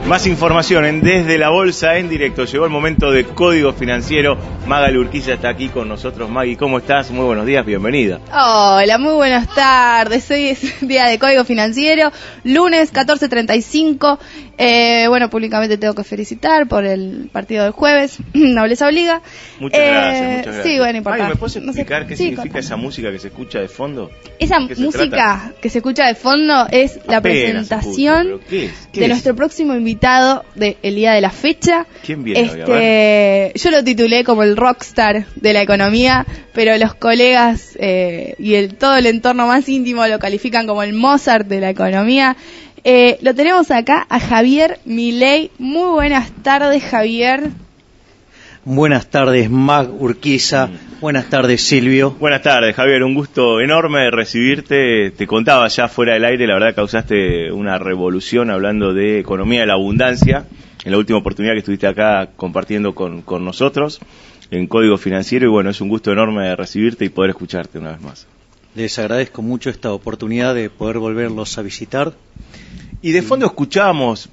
Más información en Desde la Bolsa en directo. Llegó el momento de Código Financiero. Magali Urquiza está aquí con nosotros. Magui, ¿cómo estás? Muy buenos días, bienvenida. Hola, muy buenas tardes. Hoy es día de Código Financiero, lunes 14:35. Bueno, públicamente tengo que felicitar por el partido del jueves. Nobleza obliga. Muchas gracias. Sí, bueno, importante. Magui, ¿me puedes explicar qué significa esa música que se escucha de fondo? Esa música que se escucha de fondo es la presentación de nuestro próximo invitado del día de la fecha. ¿Quién viene hoy? A ver. Yo lo titulé como el rockstar de la economía, pero los colegas y todo el entorno más íntimo lo califican como el Mozart de la economía. Lo tenemos acá a Javier Milei. Muy buenas tardes, Javier. Buenas tardes, Mag Urquiza. Buenas tardes, Silvio. Buenas tardes, Javier. Un gusto enorme recibirte. Te contaba ya fuera del aire, la verdad causaste una revolución hablando de economía de la abundancia en la última oportunidad que estuviste acá compartiendo con nosotros en Código Financiero. Y bueno, es un gusto enorme recibirte y poder escucharte una vez más. Les agradezco mucho esta oportunidad de poder volverlos a visitar. Y de fondo escuchábamos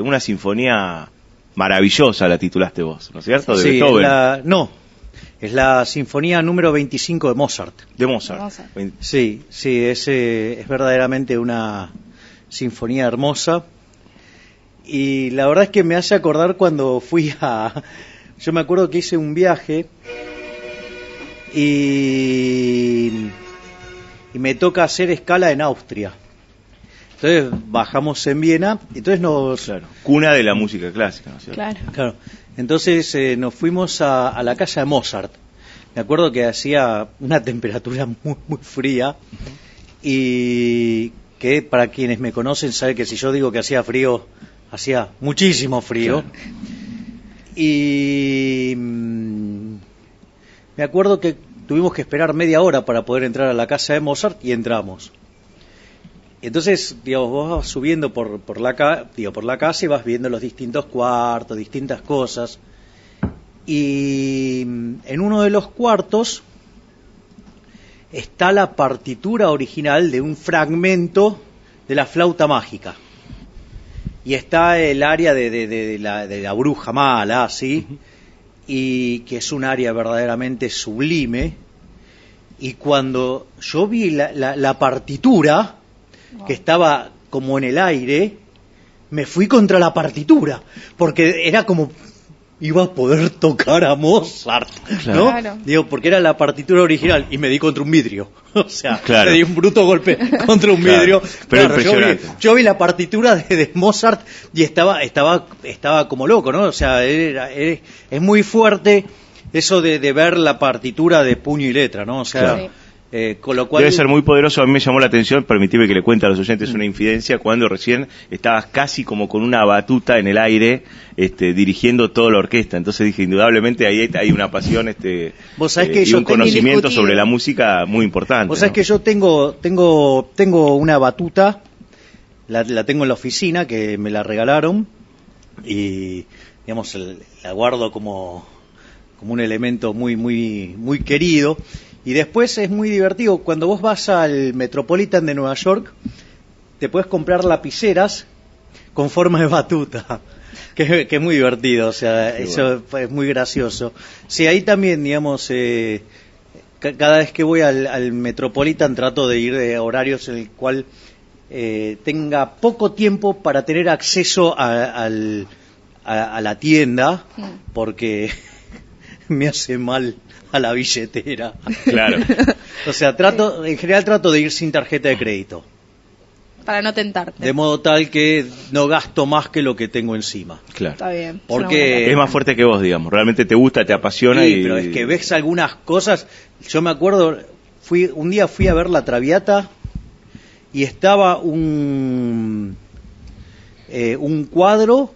una sinfonía maravillosa, la titulaste vos, ¿no es cierto? De Beethoven. Es la sinfonía número 25 de Mozart. De Mozart. Sí, es verdaderamente una sinfonía hermosa. Y la verdad es que me hace acordar cuando yo me acuerdo que hice un viaje y me toca hacer escala en Austria. Entonces bajamos en Viena, entonces cuna de la música clásica, ¿no es cierto? Claro. Entonces nos fuimos a la casa de Mozart. Me acuerdo que hacía una temperatura muy, muy fría y que para quienes me conocen saben que si yo digo que hacía frío, hacía muchísimo frío. Claro. Y me acuerdo que tuvimos que esperar media hora para poder entrar a la casa de Mozart y entramos. Entonces, vos vas subiendo por la casa y vas viendo los distintos cuartos, distintas cosas. Y en uno de los cuartos está la partitura original de un fragmento de la flauta mágica. Y está el área de la bruja mala, ¿sí? Y que es un área verdaderamente sublime. Y cuando yo vi la partitura, que estaba como en el aire, me fui contra la partitura, porque era como iba a poder tocar a Mozart, ¿no? Claro. Digo, porque era la partitura original y me di contra un vidrio, o sea, claro. Me di un bruto golpe contra un vidrio. Pero impresionante. Yo vi la partitura de Mozart y estaba como loco, ¿no? O sea, es muy fuerte eso de ver la partitura de puño y letra, ¿no? O sea, claro. Con lo cual debe ser muy poderoso. A mí me llamó la atención, permitime que le cuente a los oyentes una infidencia, cuando recién estabas casi como con una batuta en el aire dirigiendo toda la orquesta. Entonces dije, indudablemente ahí hay una pasión ¿Vos sabés que y un conocimiento sobre la música muy importante. Vos sabés que yo tengo una batuta, la tengo en la oficina, que me la regalaron y digamos la guardo como un elemento muy muy muy querido. Y después es muy divertido, cuando vos vas al Metropolitan de Nueva York, te puedes comprar lapiceras con forma de batuta, que es muy divertido, o sea, qué eso bueno. Es muy gracioso. Sí, ahí también, digamos, cada vez que voy al Metropolitan trato de ir de horarios en el cual tenga poco tiempo para tener acceso a la tienda, porque me hace mal a la billetera. Claro. O sea, en general trato de ir sin tarjeta de crédito. Para no tentarte. De modo tal que no gasto más que lo que tengo encima. Claro. Está bien. Porque es más fuerte que vos, digamos. Realmente te gusta, te apasiona. Sí, pero es que ves algunas cosas. Yo me acuerdo, un día fui a ver La Traviata y estaba un cuadro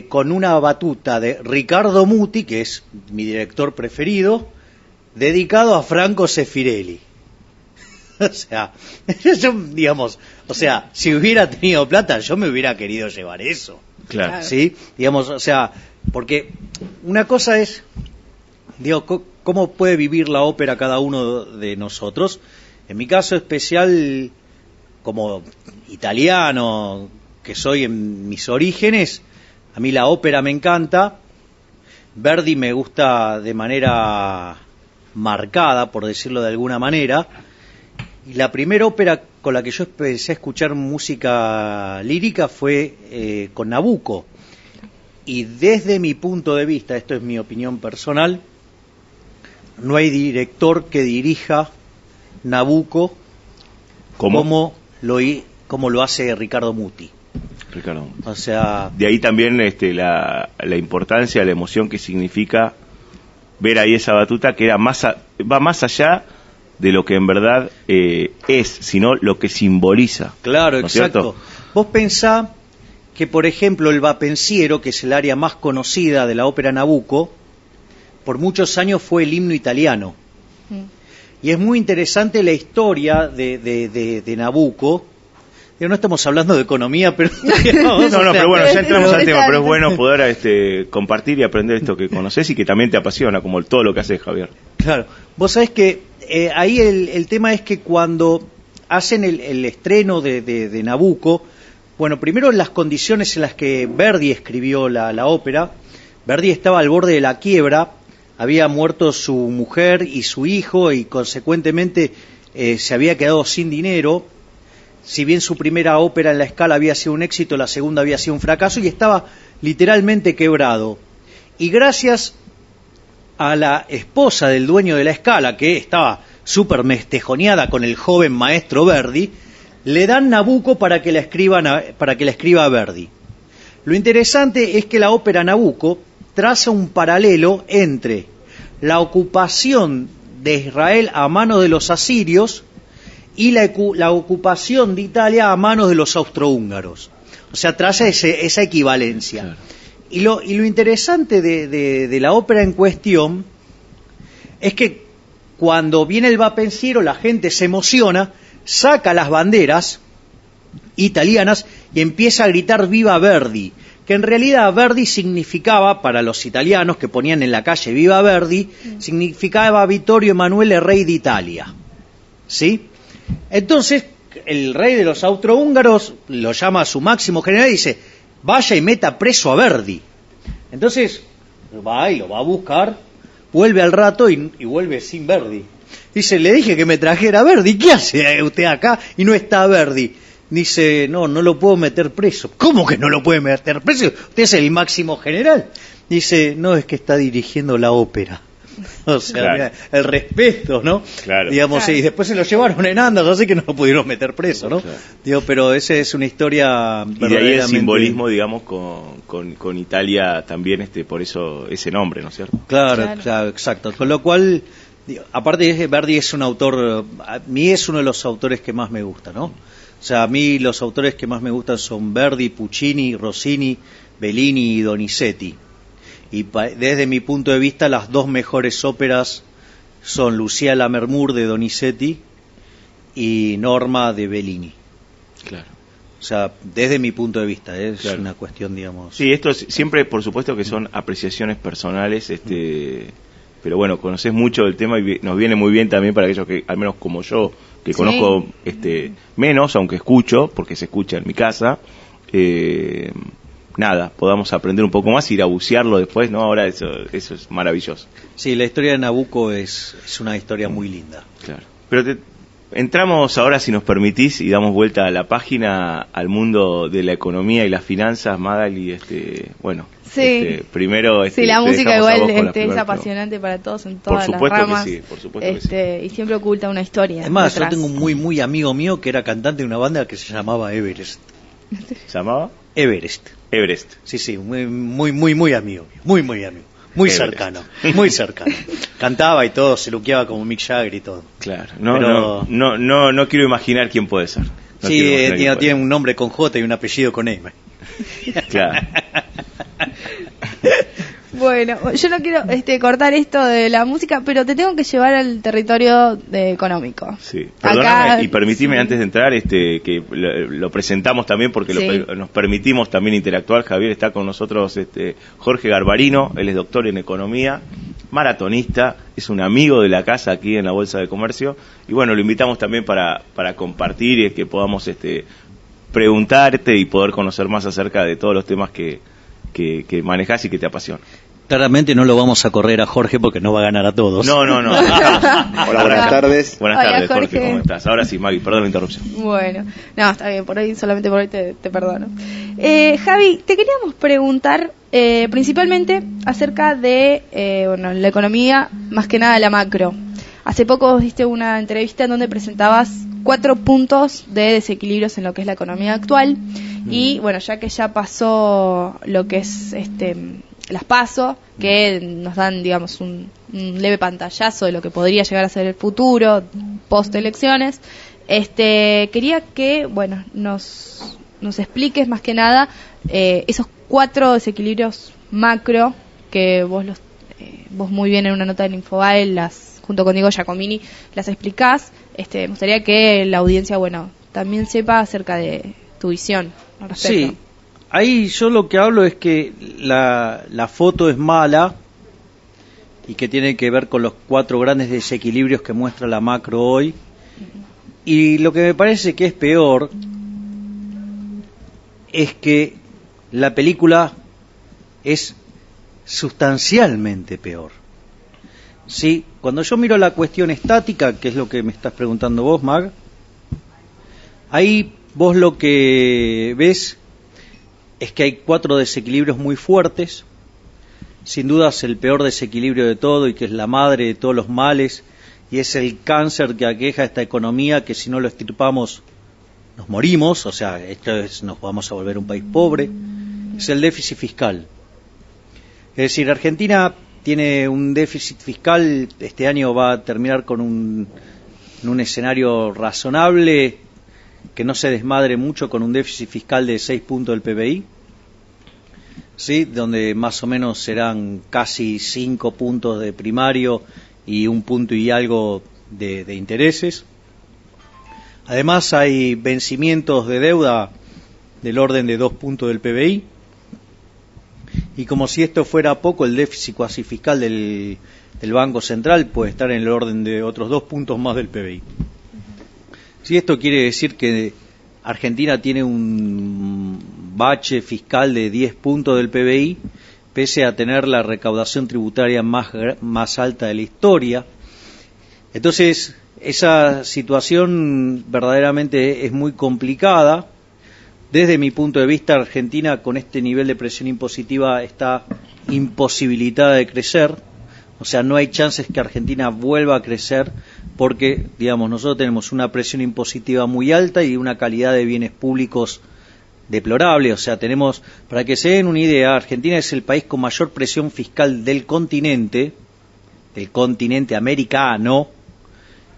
con una batuta de Riccardo Muti, que es mi director preferido, dedicado a Franco Sefirelli. O sea, si hubiera tenido plata, yo me hubiera querido llevar eso. Claro. ¿Sí? Digamos, o sea, porque una cosa es, ¿cómo puede vivir la ópera cada uno de nosotros? En mi caso especial, como italiano, que soy en mis orígenes, a mí la ópera me encanta, Verdi me gusta de manera marcada, por decirlo de alguna manera, y la primera ópera con la que yo empecé a escuchar música lírica fue con Nabucco, y desde mi punto de vista, esto es mi opinión personal, no hay director que dirija Nabucco como lo hace Ricardo Muti. Ricardo. O sea, de ahí también la importancia, la emoción que significa ver ahí esa batuta que va más allá de lo que en verdad es, sino lo que simboliza. Claro, ¿no es exacto. cierto? Vos pensá que, por ejemplo, el Vapensiero, que es el área más conocida de la ópera Nabucco, por muchos años fue el himno italiano. Y es muy interesante la historia de Nabucco. No estamos hablando de economía, pero... pero bueno, ya entramos al tema, pero es bueno poder compartir y aprender esto que conoces y que también te apasiona, como todo lo que haces, Javier. Claro, vos sabés que ahí el tema es que cuando hacen el estreno de Nabucco, bueno, primero las condiciones en las que Verdi escribió la ópera, Verdi estaba al borde de la quiebra, había muerto su mujer y su hijo y consecuentemente se había quedado sin dinero. Si bien su primera ópera en la Scala había sido un éxito, la segunda había sido un fracaso y estaba literalmente quebrado. Y gracias a la esposa del dueño de la Scala, que estaba súper mestejoneada con el joven maestro Verdi, le dan Nabucco para que la escriba Verdi. Lo interesante es que la ópera Nabucco traza un paralelo entre la ocupación de Israel a manos de los asirios y la ocupación de Italia a manos de los austrohúngaros. O sea, traza esa equivalencia. Claro. Y lo interesante de la ópera en cuestión es que cuando viene el Vapensiero la gente se emociona, saca las banderas italianas y empieza a gritar ¡Viva Verdi! Que en realidad Verdi significaba, para los italianos que ponían en la calle Viva Verdi, significaba Vittorio Emanuele, rey de Italia. ¿Sí? Entonces, el rey de los austrohúngaros lo llama a su máximo general y dice, vaya y meta preso a Verdi. Entonces, va y lo va a buscar, vuelve al rato y vuelve sin Verdi. Dice, le dije que me trajera a Verdi, ¿qué hace usted acá y no está Verdi? Dice, no lo puedo meter preso. ¿Cómo que no lo puede meter preso? Usted es el máximo general. Dice, no, es que está dirigiendo la ópera. O sea, claro. Mira, el respeto, ¿no? Claro. Digamos, claro. Y después se lo llevaron en andas, así que no lo pudieron meter preso, ¿no? Claro. Digo, pero esa es una historia verdaderamente... Y de ahí el simbolismo, digamos, con Italia también, por eso ese nombre, ¿no es cierto? Claro, exacto. Con lo cual, aparte Verdi es un autor, a mí es uno de los autores que más me gusta, ¿no? O sea, a mí los autores que más me gustan son Verdi, Puccini, Rossini, Bellini y Donizetti. Y desde mi punto de vista, las dos mejores óperas son Lucia Lammermoor de Donizetti y Norma de Bellini. Claro. O sea, desde mi punto de vista, es claro. Una cuestión, digamos... Sí, esto siempre, por supuesto, que son apreciaciones personales, pero bueno, conoces mucho del tema y nos viene muy bien también para aquellos que, al menos como yo, que sí. Conozco menos, aunque escucho, porque se escucha en mi casa, nada, podamos aprender un poco más, ir a bucearlo después, ¿no? Ahora eso es maravilloso. Sí, la historia de Nabucco es una historia muy linda. Claro. Pero entramos ahora, si nos permitís, y damos vuelta a la página, al mundo de la economía y las finanzas, Magali, bueno... Sí. Primero, sí, la música igual es apasionante para todos en todas las ramas. Por supuesto que sí. Y siempre oculta una historia. Además, detrás. yo tengo un muy amigo mío que era cantante de una banda que se llamaba Everest. ¿Se llamaba? Everest. Sí, muy amigo mío, muy amigo. Muy cercano. Cantaba y todo, se luqueaba como Mick Jagger y todo. Claro, no quiero imaginar quién puede ser. Tiene un nombre con J y un apellido con M. Claro. Bueno, yo no quiero cortar esto de la música, pero te tengo que llevar al territorio económico. Sí, perdóname, acá, y permitime antes de entrar que lo presentamos también porque nos permitimos también interactuar. Javier está con nosotros, Jorge Garbarino, él es doctor en economía, maratonista, es un amigo de la casa aquí en la Bolsa de Comercio y bueno, lo invitamos también para compartir y que podamos preguntarte y poder conocer más acerca de todos los temas que manejás y que te apasionan. Claramente no lo vamos a correr a Jorge porque no va a ganar a todos. No. Hola, buenas tardes. Buenas Hola, tardes, Jorge, Jorge. ¿cómo estás? Ahora sí, Maggie, perdón la interrupción. Bueno, no, está bien, solamente por hoy te perdono. Javi, te queríamos preguntar principalmente acerca de la economía, más que nada la macro. Hace poco diste una entrevista en donde presentabas 4 puntos de desequilibrios en lo que es la economía actual y bueno, ya que ya pasó lo que es las PASO, que nos dan, digamos, un leve pantallazo de lo que podría llegar a ser el futuro post elecciones. Quería que, bueno, nos expliques más que nada esos 4 desequilibrios macro que vos muy bien en una nota del Infobae junto con Diego Giacomini las explicás. Me gustaría que la audiencia, bueno, también sepa acerca de tu visión al respecto. Sí. Ahí yo lo que hablo es que la foto es mala y que tiene que ver con los 4 grandes desequilibrios que muestra la macro hoy. Y lo que me parece que es peor es que la película es sustancialmente peor. ¿Sí? Cuando yo miro la cuestión estática, que es lo que me estás preguntando vos, Mag, ahí vos lo que ves es que hay 4 desequilibrios muy fuertes, sin dudas el peor desequilibrio de todo y que es la madre de todos los males y es el cáncer que aqueja esta economía, que si no lo extirpamos nos morimos, o sea, nos vamos a volver un país pobre, es el déficit fiscal. Es decir, Argentina tiene un déficit fiscal, este año va a terminar con un escenario razonable, que no se desmadre mucho, con un déficit fiscal de 6 puntos del PBI, ¿sí? Donde más o menos serán casi 5 puntos de primario y 1 punto y algo de intereses. Además hay vencimientos de deuda del orden de 2 puntos del PBI, y como si esto fuera poco, el déficit cuasi fiscal del Banco Central puede estar en el orden de otros 2 puntos más del PBI. Si esto quiere decir que Argentina tiene un bache fiscal de 10 puntos del PBI, pese a tener la recaudación tributaria más alta de la historia. Entonces, esa situación verdaderamente es muy complicada. Desde mi punto de vista, Argentina con este nivel de presión impositiva está imposibilitada de crecer. O sea, no hay chances que Argentina vuelva a crecer porque, digamos, nosotros tenemos una presión impositiva muy alta y una calidad de bienes públicos deplorable. O sea, tenemos, para que se den una idea, Argentina es el país con mayor presión fiscal del continente americano,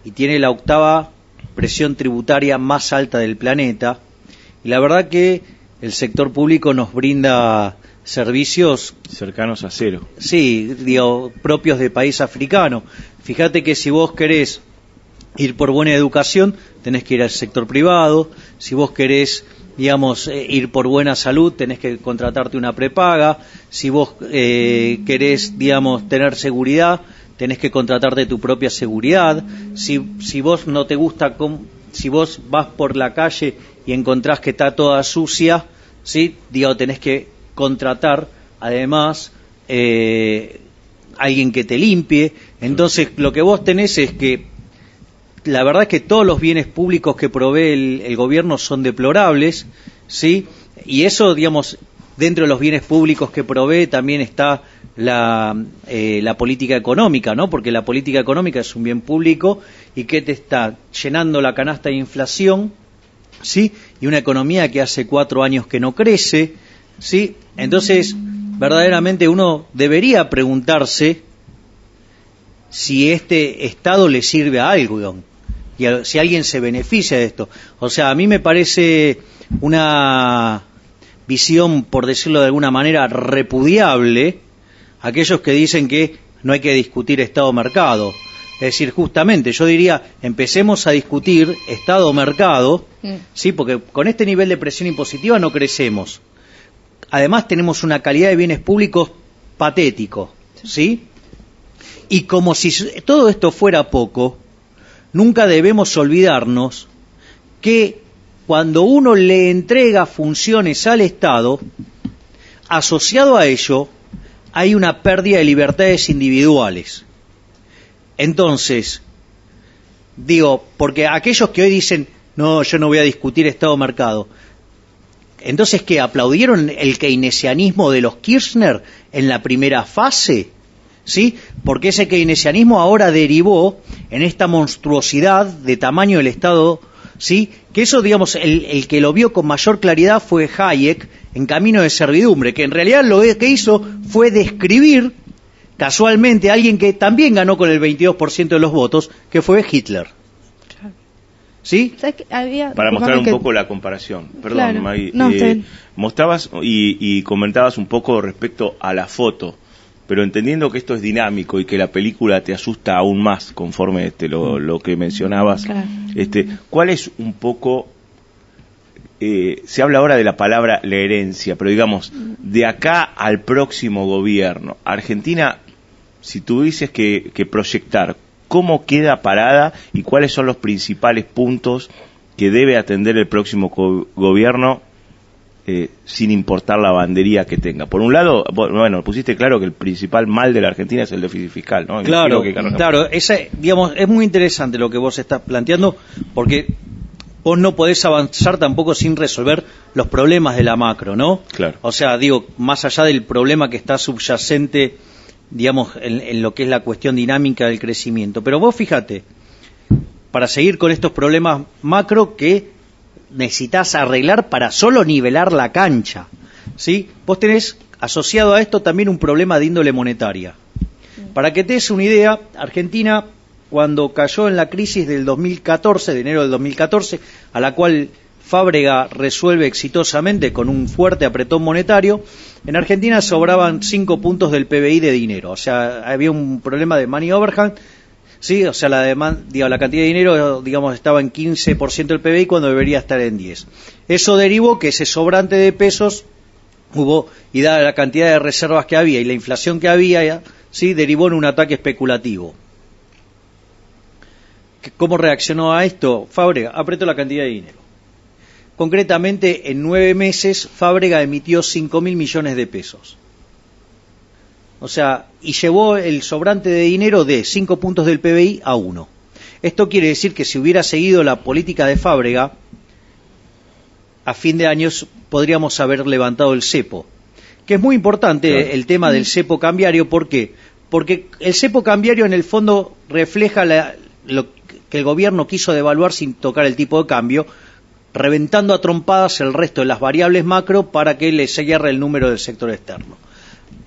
y tiene la 8ª presión tributaria más alta del planeta. Y la verdad que el sector público nos brinda servicios cercanos a cero. Sí, digo, propios de país africano. Fíjate que si vos querés ir por buena educación, tenés que ir al sector privado. Si vos querés, digamos, ir por buena salud, tenés que contratarte una prepaga. Si vos querés, digamos, tener seguridad, tenés que contratarte tu propia seguridad. Si vos no te gusta, si vos vas por la calle y encontrás que está toda sucia, ¿sí? Digo, tenés que contratar, además, alguien que te limpie. Entonces, lo que vos tenés es que, la verdad es que todos los bienes públicos que provee el gobierno son deplorables, ¿sí? Y eso, digamos, dentro de los bienes públicos que provee también está la política económica, ¿no? Porque la política económica es un bien público y que te está llenando la canasta de inflación, ¿sí? Y una economía que hace 4 años que no crece, ¿sí? Entonces, verdaderamente uno debería preguntarse si este Estado le sirve a algo, y si alguien se beneficia de esto. O sea, a mí me parece una visión, por decirlo de alguna manera, repudiable, aquellos que dicen que no hay que discutir Estado-mercado. Es decir, justamente, yo diría, empecemos a discutir Estado-mercado, ¿sí? Porque con este nivel de presión impositiva no crecemos. Además tenemos una calidad de bienes públicos patético, ¿sí? Y como si todo esto fuera poco, nunca debemos olvidarnos que cuando uno le entrega funciones al Estado, asociado a ello, hay una pérdida de libertades individuales. Entonces, digo, porque aquellos que hoy dicen, no, yo no voy a discutir Estado-mercado, entonces, ¿qué? ¿Aplaudieron el keynesianismo de los Kirchner en la primera fase? ¿Sí? Porque ese keynesianismo ahora derivó en esta monstruosidad de tamaño del Estado, ¿sí? Que eso, digamos, el que lo vio con mayor claridad fue Hayek en Camino de Servidumbre, que en realidad lo que hizo fue describir casualmente a alguien que también ganó con el 22% de los votos, que fue Hitler. ¿Sí? Para mostrar un poco la comparación. Perdón, claro. Maggie. No, mostrabas y comentabas un poco respecto a la foto, pero entendiendo que esto es dinámico y que la película te asusta aún más conforme lo que mencionabas, claro. ¿Cuál es un poco... se habla ahora de la palabra la herencia, pero digamos, de acá al próximo gobierno, Argentina, si tuvieses que proyectar, ¿cómo queda parada y cuáles son los principales puntos que debe atender el próximo gobierno sin importar la bandería que tenga? Por un lado, bueno, pusiste claro que el principal mal de la Argentina es el déficit fiscal, ¿no? Claro, digamos, es muy interesante lo que vos estás planteando, porque vos no podés avanzar tampoco sin resolver los problemas de la macro, ¿no? Claro. O sea, digo, más allá del problema que está subyacente, digamos, en lo que es la cuestión dinámica del crecimiento. Pero vos fíjate, para seguir con estos problemas macro que necesitas arreglar para solo nivelar la cancha, ¿sí? Vos tenés asociado a esto también un problema de índole monetaria. Para que te des una idea, Argentina, cuando cayó en la crisis del 2014, de enero del 2014, a la cual Fábrega resuelve exitosamente con un fuerte apretón monetario, en Argentina sobraban 5 puntos del PBI de dinero, o sea, había un problema de money overhang, sí, o sea, la cantidad de dinero, digamos, estaba en 15% del PBI cuando debería estar en 10. Eso derivó que ese sobrante de pesos hubo, y dada la cantidad de reservas que había y la inflación que había, sí, derivó en un ataque especulativo. ¿Cómo reaccionó a esto Fábrega? Apretó la cantidad de dinero. Concretamente, en 9 meses, Fábrega emitió 5.000 millones de pesos. O sea, y llevó el sobrante de dinero de 5 puntos del PBI a 1. Esto quiere decir que si hubiera seguido la política de Fábrega, a fin de año podríamos haber levantado el cepo. Que es muy importante, claro, el tema del cepo cambiario. ¿Por qué? Porque el cepo cambiario en el fondo refleja lo que el gobierno quiso devaluar sin tocar el tipo de cambio, reventando a trompadas el resto de las variables macro para que le cierre el número del sector externo.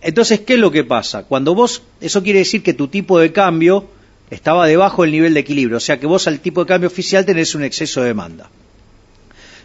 Entonces, ¿qué es lo que pasa? Cuando vos, eso quiere decir que tu tipo de cambio estaba debajo del nivel de equilibrio, o sea que vos al tipo de cambio oficial tenés un exceso de demanda.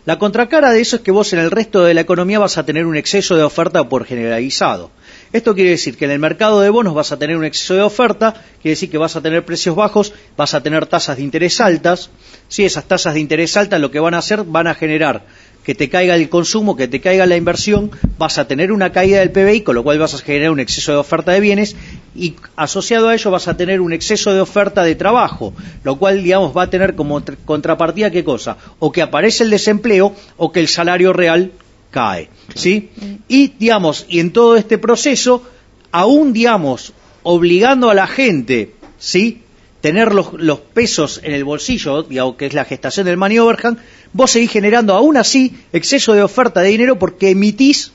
La contracara de eso es que vos en el resto de la economía vas a tener un exceso de oferta por generalizado. Esto quiere decir que en el mercado de bonos vas a tener un exceso de oferta, quiere decir que vas a tener precios bajos, vas a tener tasas de interés altas. Sí, esas tasas de interés altas lo que van a hacer, van a generar que te caiga el consumo, que te caiga la inversión, vas a tener una caída del PBI, con lo cual vas a generar un exceso de oferta de bienes, y asociado a ello vas a tener un exceso de oferta de trabajo, lo cual, digamos, va a tener como contrapartida, ¿qué cosa? O que aparece el desempleo, o que el salario real cae, ¿sí? Y, digamos, y en todo este proceso, aún, digamos, obligando a la gente, ¿sí?, tener los pesos en el bolsillo, digamos, que es la gestación del money overhang, vos seguís generando aún así exceso de oferta de dinero porque emitís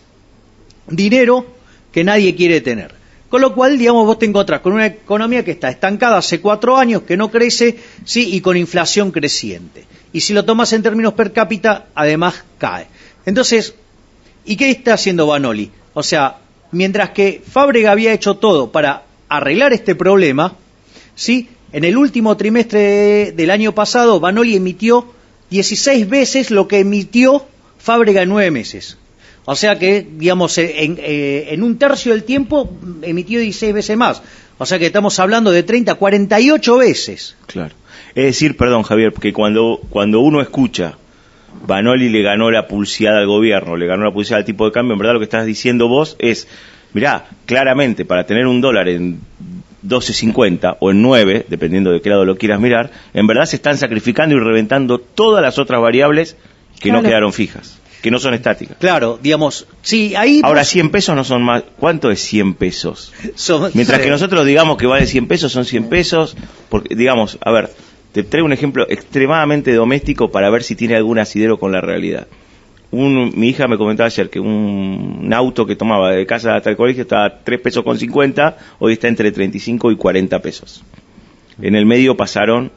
dinero que nadie quiere tener. Con lo cual, digamos, vos te encontrás con una economía que está estancada hace 4 años, que no crece, sí, y con inflación creciente. Y si lo tomas en términos per cápita, además cae. Entonces, ¿y qué está haciendo Vanoli? O sea, mientras que Fábrega había hecho todo para arreglar este problema, ¿sí?, en el último trimestre del año pasado, Vanoli emitió 16 veces lo que emitió Fábrega en 9 meses. O sea que, digamos, en un tercio del tiempo emitió 16 veces más. O sea que estamos hablando de 30, 48 veces. Claro. Es decir, perdón, Javier, porque cuando uno escucha Vanoli le ganó la pulseada al gobierno, le ganó la pulseada al tipo de cambio, en verdad lo que estás diciendo vos es, mirá, claramente para tener $1 en 12.50 o en 9, dependiendo de qué lado lo quieras mirar, en verdad se están sacrificando y reventando todas las otras variables que no quedaron fijas, que no son estáticas. Claro, digamos, sí, ahí... Ahora, 100 pesos no son más... ¿Cuánto es 100 pesos? Mientras sí. que nosotros digamos que vale 100 pesos, son 100 pesos, porque, digamos, a ver, te traigo un ejemplo extremadamente doméstico para ver si tiene algún asidero con la realidad. Mi hija me comentaba ayer que un auto que tomaba de casa hasta el colegio estaba a 3 pesos con 50, hoy está entre 35 y 40 pesos. En el medio pasaron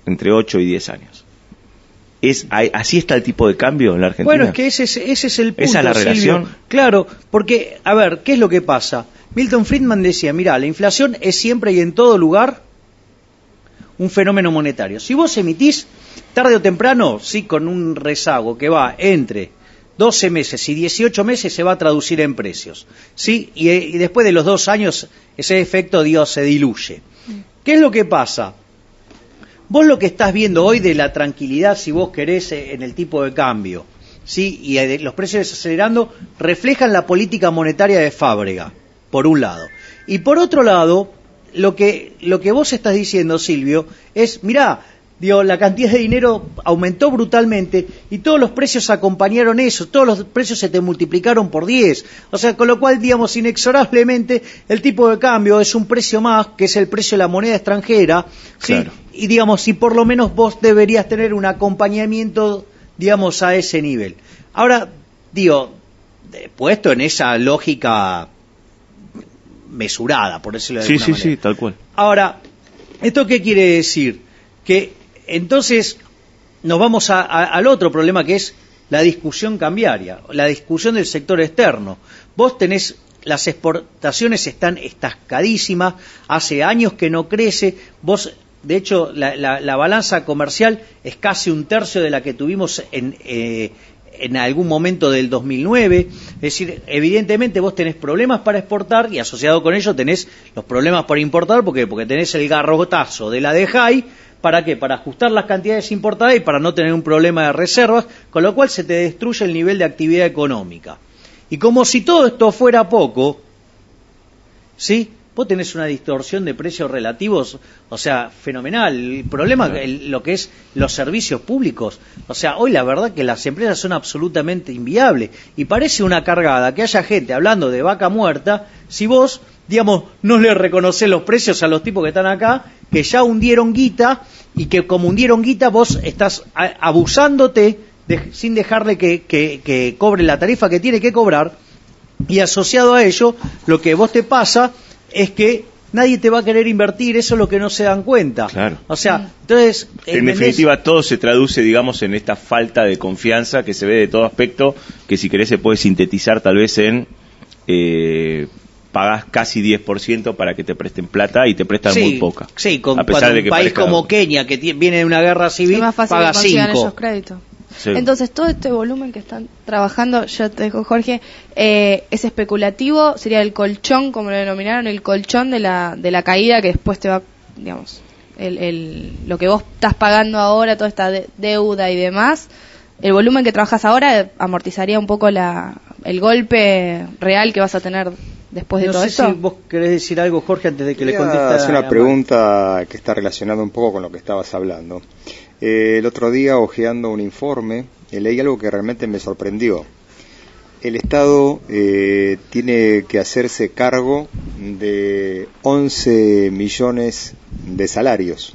entre 8 y 10 años. ¿Así está el tipo de cambio en la Argentina? Bueno, es que ese es el punto, ¿Esa es la relación? Silvio. Claro, porque, a ver, ¿qué es lo que pasa? Milton Friedman decía, mirá, la inflación es siempre y en todo lugar un fenómeno monetario. Si vos emitís, tarde o temprano, sí, con un rezago que va entre 12 meses y 18 meses, se va a traducir en precios, ¿sí? Y después de los 2 años, ese efecto, Dios, se diluye. ¿Qué es lo que pasa? Vos lo que estás viendo hoy de la tranquilidad, si vos querés, en el tipo de cambio, ¿sí? Y los precios desacelerando, reflejan la política monetaria de Fábrega, por un lado. Y por otro lado, lo que vos estás diciendo, Silvio, es, mirá, la cantidad de dinero aumentó brutalmente y todos los precios acompañaron eso, todos los precios se te multiplicaron por 10. O sea, con lo cual, digamos, inexorablemente, el tipo de cambio es un precio más, que es el precio de la moneda extranjera, ¿sí? Claro. Y, digamos, si por lo menos vos deberías tener un acompañamiento, digamos, a ese nivel. Ahora, puesto en esa lógica mesurada, por decirlo de alguna manera. Sí, tal cual. Ahora, ¿esto qué quiere decir? Que entonces nos vamos al otro problema, que es la discusión cambiaria, la discusión del sector externo. Vos tenés, las exportaciones están estascadísimas, hace años que no crece, vos, de hecho, la balanza comercial es casi 1/3 de la que tuvimos en algún momento del 2009, es decir, evidentemente vos tenés problemas para exportar y asociado con ello tenés los problemas para importar, porque tenés el garrotazo de la DEJAI. ¿Para qué? Para ajustar las cantidades importadas y para no tener un problema de reservas, con lo cual se te destruye el nivel de actividad económica. Y como si todo esto fuera poco, ¿sí? Vos tenés una distorsión de precios relativos, o sea, fenomenal. El problema, lo que es los servicios públicos, o sea, hoy la verdad que las empresas son absolutamente inviables. Y parece una cargada que haya gente hablando de vaca muerta, si vos, digamos, no le reconocés los precios a los tipos que están acá, que ya hundieron guita, y que como hundieron guita vos estás abusándote sin dejarle que cobre la tarifa que tiene que cobrar, y asociado a ello, lo que vos te pasa es que nadie te va a querer invertir, eso es lo que no se dan cuenta. Claro. O sea, entonces... En definitiva, todo se traduce, digamos, en esta falta de confianza que se ve de todo aspecto, que si querés se puede sintetizar tal vez en... pagás casi 10% para que te presten plata y te prestan muy poca. Sí, a pesar cuando de que un país parezca... como Kenia, que viene de una guerra civil, es más fácil paga que consigan 5. esos créditos. Sí. Entonces, todo este volumen que están trabajando, yo te digo, Jorge, es especulativo, sería el colchón, como lo denominaron, el colchón de la caída que después te va, digamos, lo que vos estás pagando ahora, toda esta deuda y demás, el volumen que trabajas ahora amortizaría un poco el golpe real que vas a tener después de todo esto. No sé si vos querés decir algo, Jorge, antes de que le conteste. Es una pregunta que está relacionada un poco con lo que estabas hablando. El otro día, hojeando un informe, leí algo que realmente me sorprendió. El Estado tiene que hacerse cargo de 11 millones de salarios.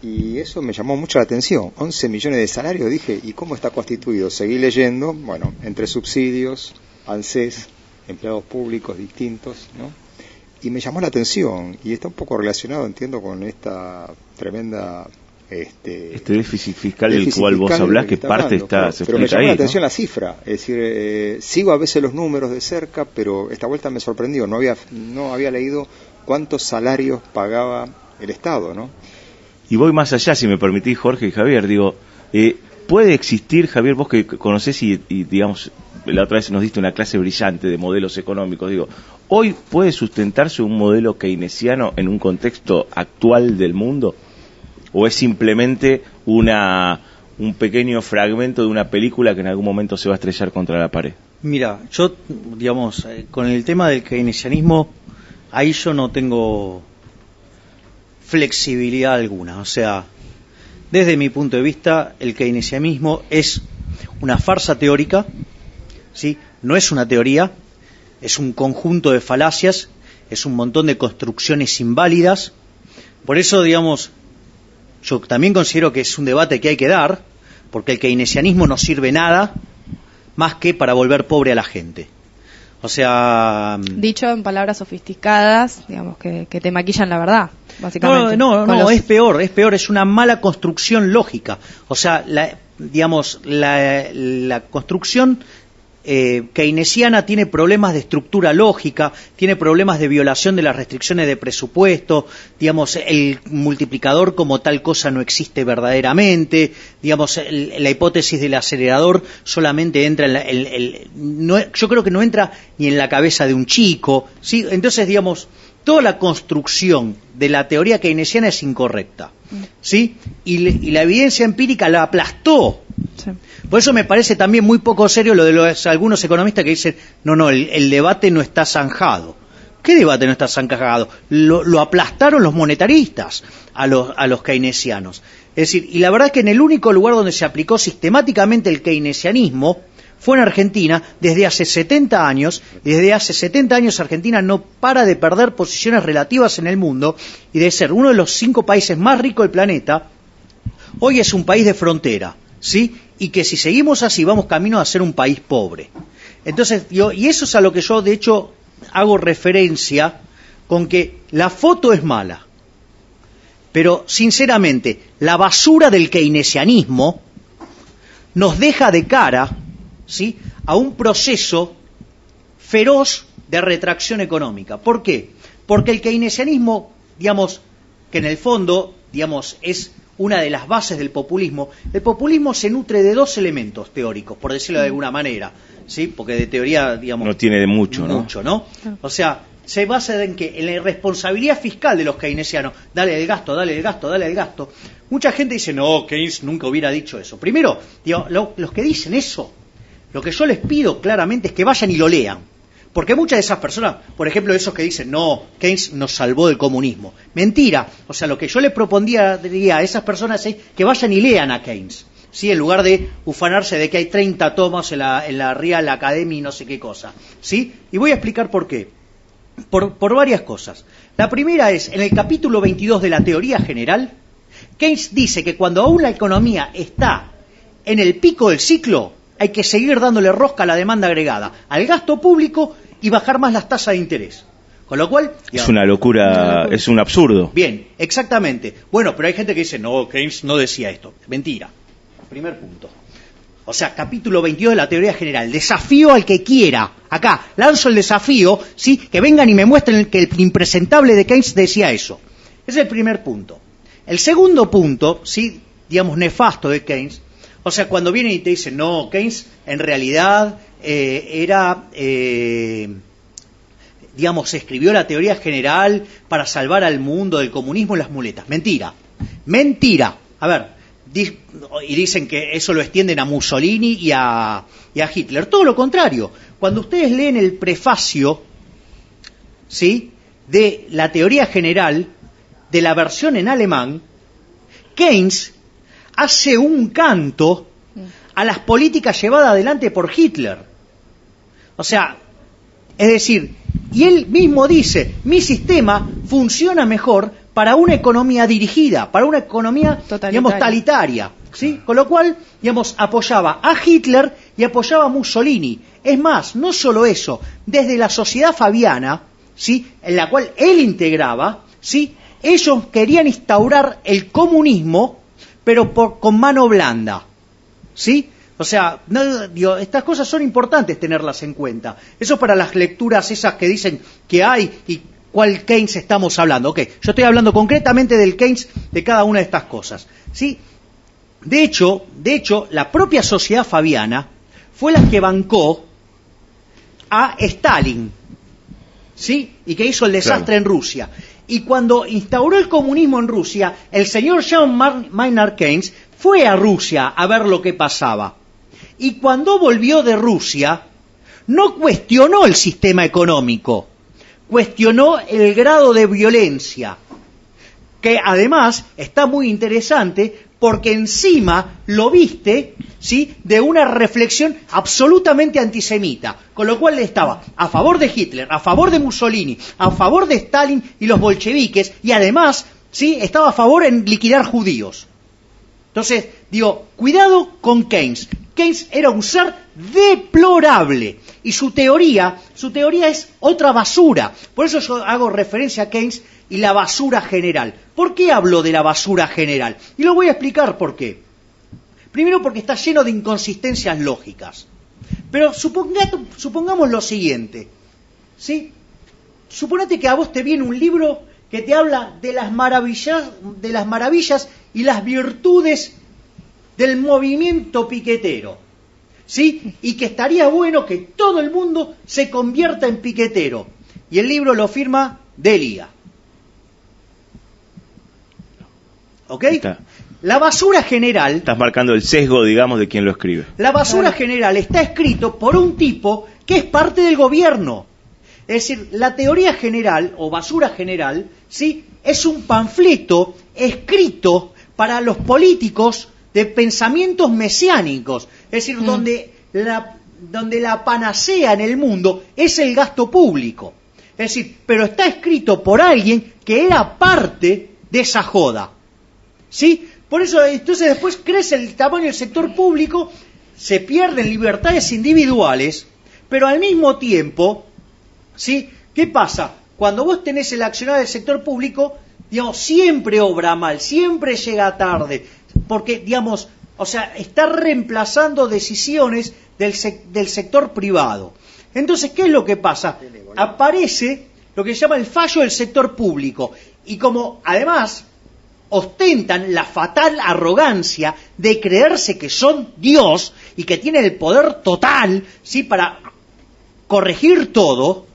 Y eso me llamó mucho la atención. 11 millones de salarios, dije, ¿y cómo está constituido? Seguí leyendo, bueno, entre subsidios, ANSES, empleados públicos distintos, ¿no? Y me llamó la atención, y está un poco relacionado, entiendo, con esta tremenda... Este déficit fiscal del cual vos hablás, que parte está... Claro, pero me llamó la atención, ¿no?, la cifra. Es decir, sigo a veces los números de cerca, pero esta vuelta me sorprendió. No había leído cuántos salarios pagaba el Estado, ¿no? Y voy más allá, si me permitís, Jorge y Javier, digo, puede existir, Javier, vos que conocés y digamos, la otra vez nos diste una clase brillante de modelos económicos, digo, ¿hoy puede sustentarse un modelo keynesiano en un contexto actual del mundo? ¿O es simplemente un pequeño fragmento de una película que en algún momento se va a estrellar contra la pared? Mira, yo, digamos, con el tema del keynesianismo, ahí yo no tengo flexibilidad alguna. O sea, Desde mi punto de vista, el keynesianismo es una farsa teórica, ¿sí? No es una teoría, es un conjunto de falacias, es un montón de construcciones inválidas. Por eso, digamos, yo también considero que es un debate que hay que dar, porque el keynesianismo no sirve nada más que para volver pobre a la gente. O sea... Dicho en palabras sofisticadas, digamos, que te maquillan la verdad, básicamente. No, es peor, es una mala construcción lógica. O sea, la construcción keynesiana tiene problemas de estructura lógica, tiene problemas de violación de las restricciones de presupuesto, digamos, el multiplicador como tal cosa no existe verdaderamente, digamos, la hipótesis del acelerador solamente entra yo creo que no entra ni en la cabeza de un chico, ¿sí? Entonces, digamos, toda la construcción de la teoría keynesiana es incorrecta, ¿sí? Y la evidencia empírica la aplastó. Sí. Por eso me parece también muy poco serio lo de algunos economistas que dicen, no, el debate no está zanjado. ¿Qué debate no está zanjado? Lo aplastaron los monetaristas a los keynesianos. Es decir, y la verdad es que en el único lugar donde se aplicó sistemáticamente el keynesianismo fue en Argentina desde hace 70 años, y desde hace 70 años Argentina no para de perder posiciones relativas en el mundo, y de ser uno de los 5 países más ricos del planeta, hoy es un país de frontera, ¿sí? Y que si seguimos así vamos camino a ser un país pobre. Entonces, y eso es a lo que yo de hecho hago referencia con que la foto es mala, pero sinceramente la basura del keynesianismo nos deja de cara, ¿sí?, a un proceso feroz de retracción económica. ¿Por qué? Porque el keynesianismo, digamos, que en el fondo, digamos, es una de las bases del populismo. El populismo se nutre de 2 elementos teóricos, por decirlo de alguna manera, ¿sí? Porque de teoría, digamos... No tiene de mucho, ¿no? O sea, se basa en que en la irresponsabilidad fiscal de los keynesianos, dale el gasto. Mucha gente dice, no, Keynes nunca hubiera dicho eso. Primero, digo, los que dicen eso, lo que yo les pido claramente es que vayan y lo lean. Porque muchas de esas personas, por ejemplo, esos que dicen, no, Keynes nos salvó del comunismo. Mentira. O sea, lo que yo le propondría a esas personas es que vayan y lean a Keynes, ¿sí? En lugar de ufanarse de que hay 30 tomos en la Real Academy y no sé qué cosa, ¿sí? Y voy a explicar por qué. Por varias cosas. La primera es, en el capítulo 22 de la teoría general, Keynes dice que cuando aún la economía está en el pico del ciclo, hay que seguir dándole rosca a la demanda agregada, al gasto público y bajar más las tasas de interés. Con lo cual... Es una locura, es un absurdo. Bien, exactamente. Bueno, pero hay gente que dice, no, Keynes no decía esto. Mentira. Primer punto. O sea, capítulo 22 de la teoría general. Desafío al que quiera. Acá, lanzo el desafío, ¿sí? Que vengan y me muestren que el impresentable de Keynes decía eso. Ese es el primer punto. El segundo punto, ¿sí?, digamos, nefasto de Keynes. O sea, cuando vienen y te dicen, no, Keynes en realidad digamos, escribió la teoría general para salvar al mundo del comunismo y las muletas. Mentira. A ver, y dicen que eso lo extienden a Mussolini y a Hitler. Todo lo contrario. Cuando ustedes leen el prefacio, ¿sí?, de la teoría general, de la versión en alemán, Keynes hace un canto a las políticas llevadas adelante por Hitler. O sea, es decir, y él mismo dice, mi sistema funciona mejor para una economía dirigida, para una economía, digamos, totalitaria, ¿sí? Con lo cual, digamos, apoyaba a Hitler y apoyaba a Mussolini. Es más, no solo eso, desde la sociedad fabiana, ¿sí?, en la cual él integraba, ¿sí?, ellos querían instaurar el comunismo, pero con mano blanda, ¿sí? O sea, digo, estas cosas son importantes tenerlas en cuenta. Eso para las lecturas esas que dicen que hay y cuál Keynes estamos hablando. Ok, yo estoy hablando concretamente del Keynes de cada una de estas cosas, ¿sí? De hecho, la propia sociedad fabiana fue la que bancó a Stalin, ¿sí?, y que hizo el desastre en Rusia. Y cuando instauró el comunismo en Rusia, el señor John Maynard Keynes fue a Rusia a ver lo que pasaba. Y cuando volvió de Rusia, no cuestionó el sistema económico, cuestionó el grado de violencia, que además está muy interesante porque encima lo viste, ¿sí?, de una reflexión absolutamente antisemita, con lo cual estaba a favor de Hitler, a favor de Mussolini, a favor de Stalin y los bolcheviques, y además, ¿sí?, estaba a favor en liquidar judíos. Entonces, digo, cuidado con Keynes. Keynes era un ser deplorable y su teoría es otra basura. Por eso yo hago referencia a Keynes y la basura general. ¿Por qué hablo de la basura general? Y lo voy a explicar por qué. Primero porque está lleno de inconsistencias lógicas. Pero supongamos lo siguiente, ¿sí? Suponete que a vos te viene un libro que te habla de las maravillas y las virtudes del movimiento piquetero, ¿sí? Y que estaría bueno que todo el mundo se convierta en piquetero. Y el libro lo firma Delia. ¿Ok? La basura general... Estás marcando el sesgo, digamos, de quien lo escribe. La basura general está escrito por un tipo que es parte del gobierno. Es decir, la teoría general, o basura general, ¿sí?, es un panfleto escrito para los políticos de pensamientos mesiánicos. Es decir, donde la panacea en el mundo es el gasto público. Es decir, pero está escrito por alguien que era parte de esa joda. ¿Sí? Por eso, entonces después crece el tamaño del sector público, se pierden libertades individuales, pero al mismo tiempo, ¿sí?, ¿qué pasa? Cuando vos tenés el accionar del sector público, digamos, siempre obra mal, siempre llega tarde, porque, digamos, o sea, está reemplazando decisiones del sector privado. Entonces, ¿qué es lo que pasa? Aparece lo que se llama el fallo del sector público, y como además ostentan la fatal arrogancia de creerse que son Dios y que tienen el poder total, ¿sí?, para corregir todo,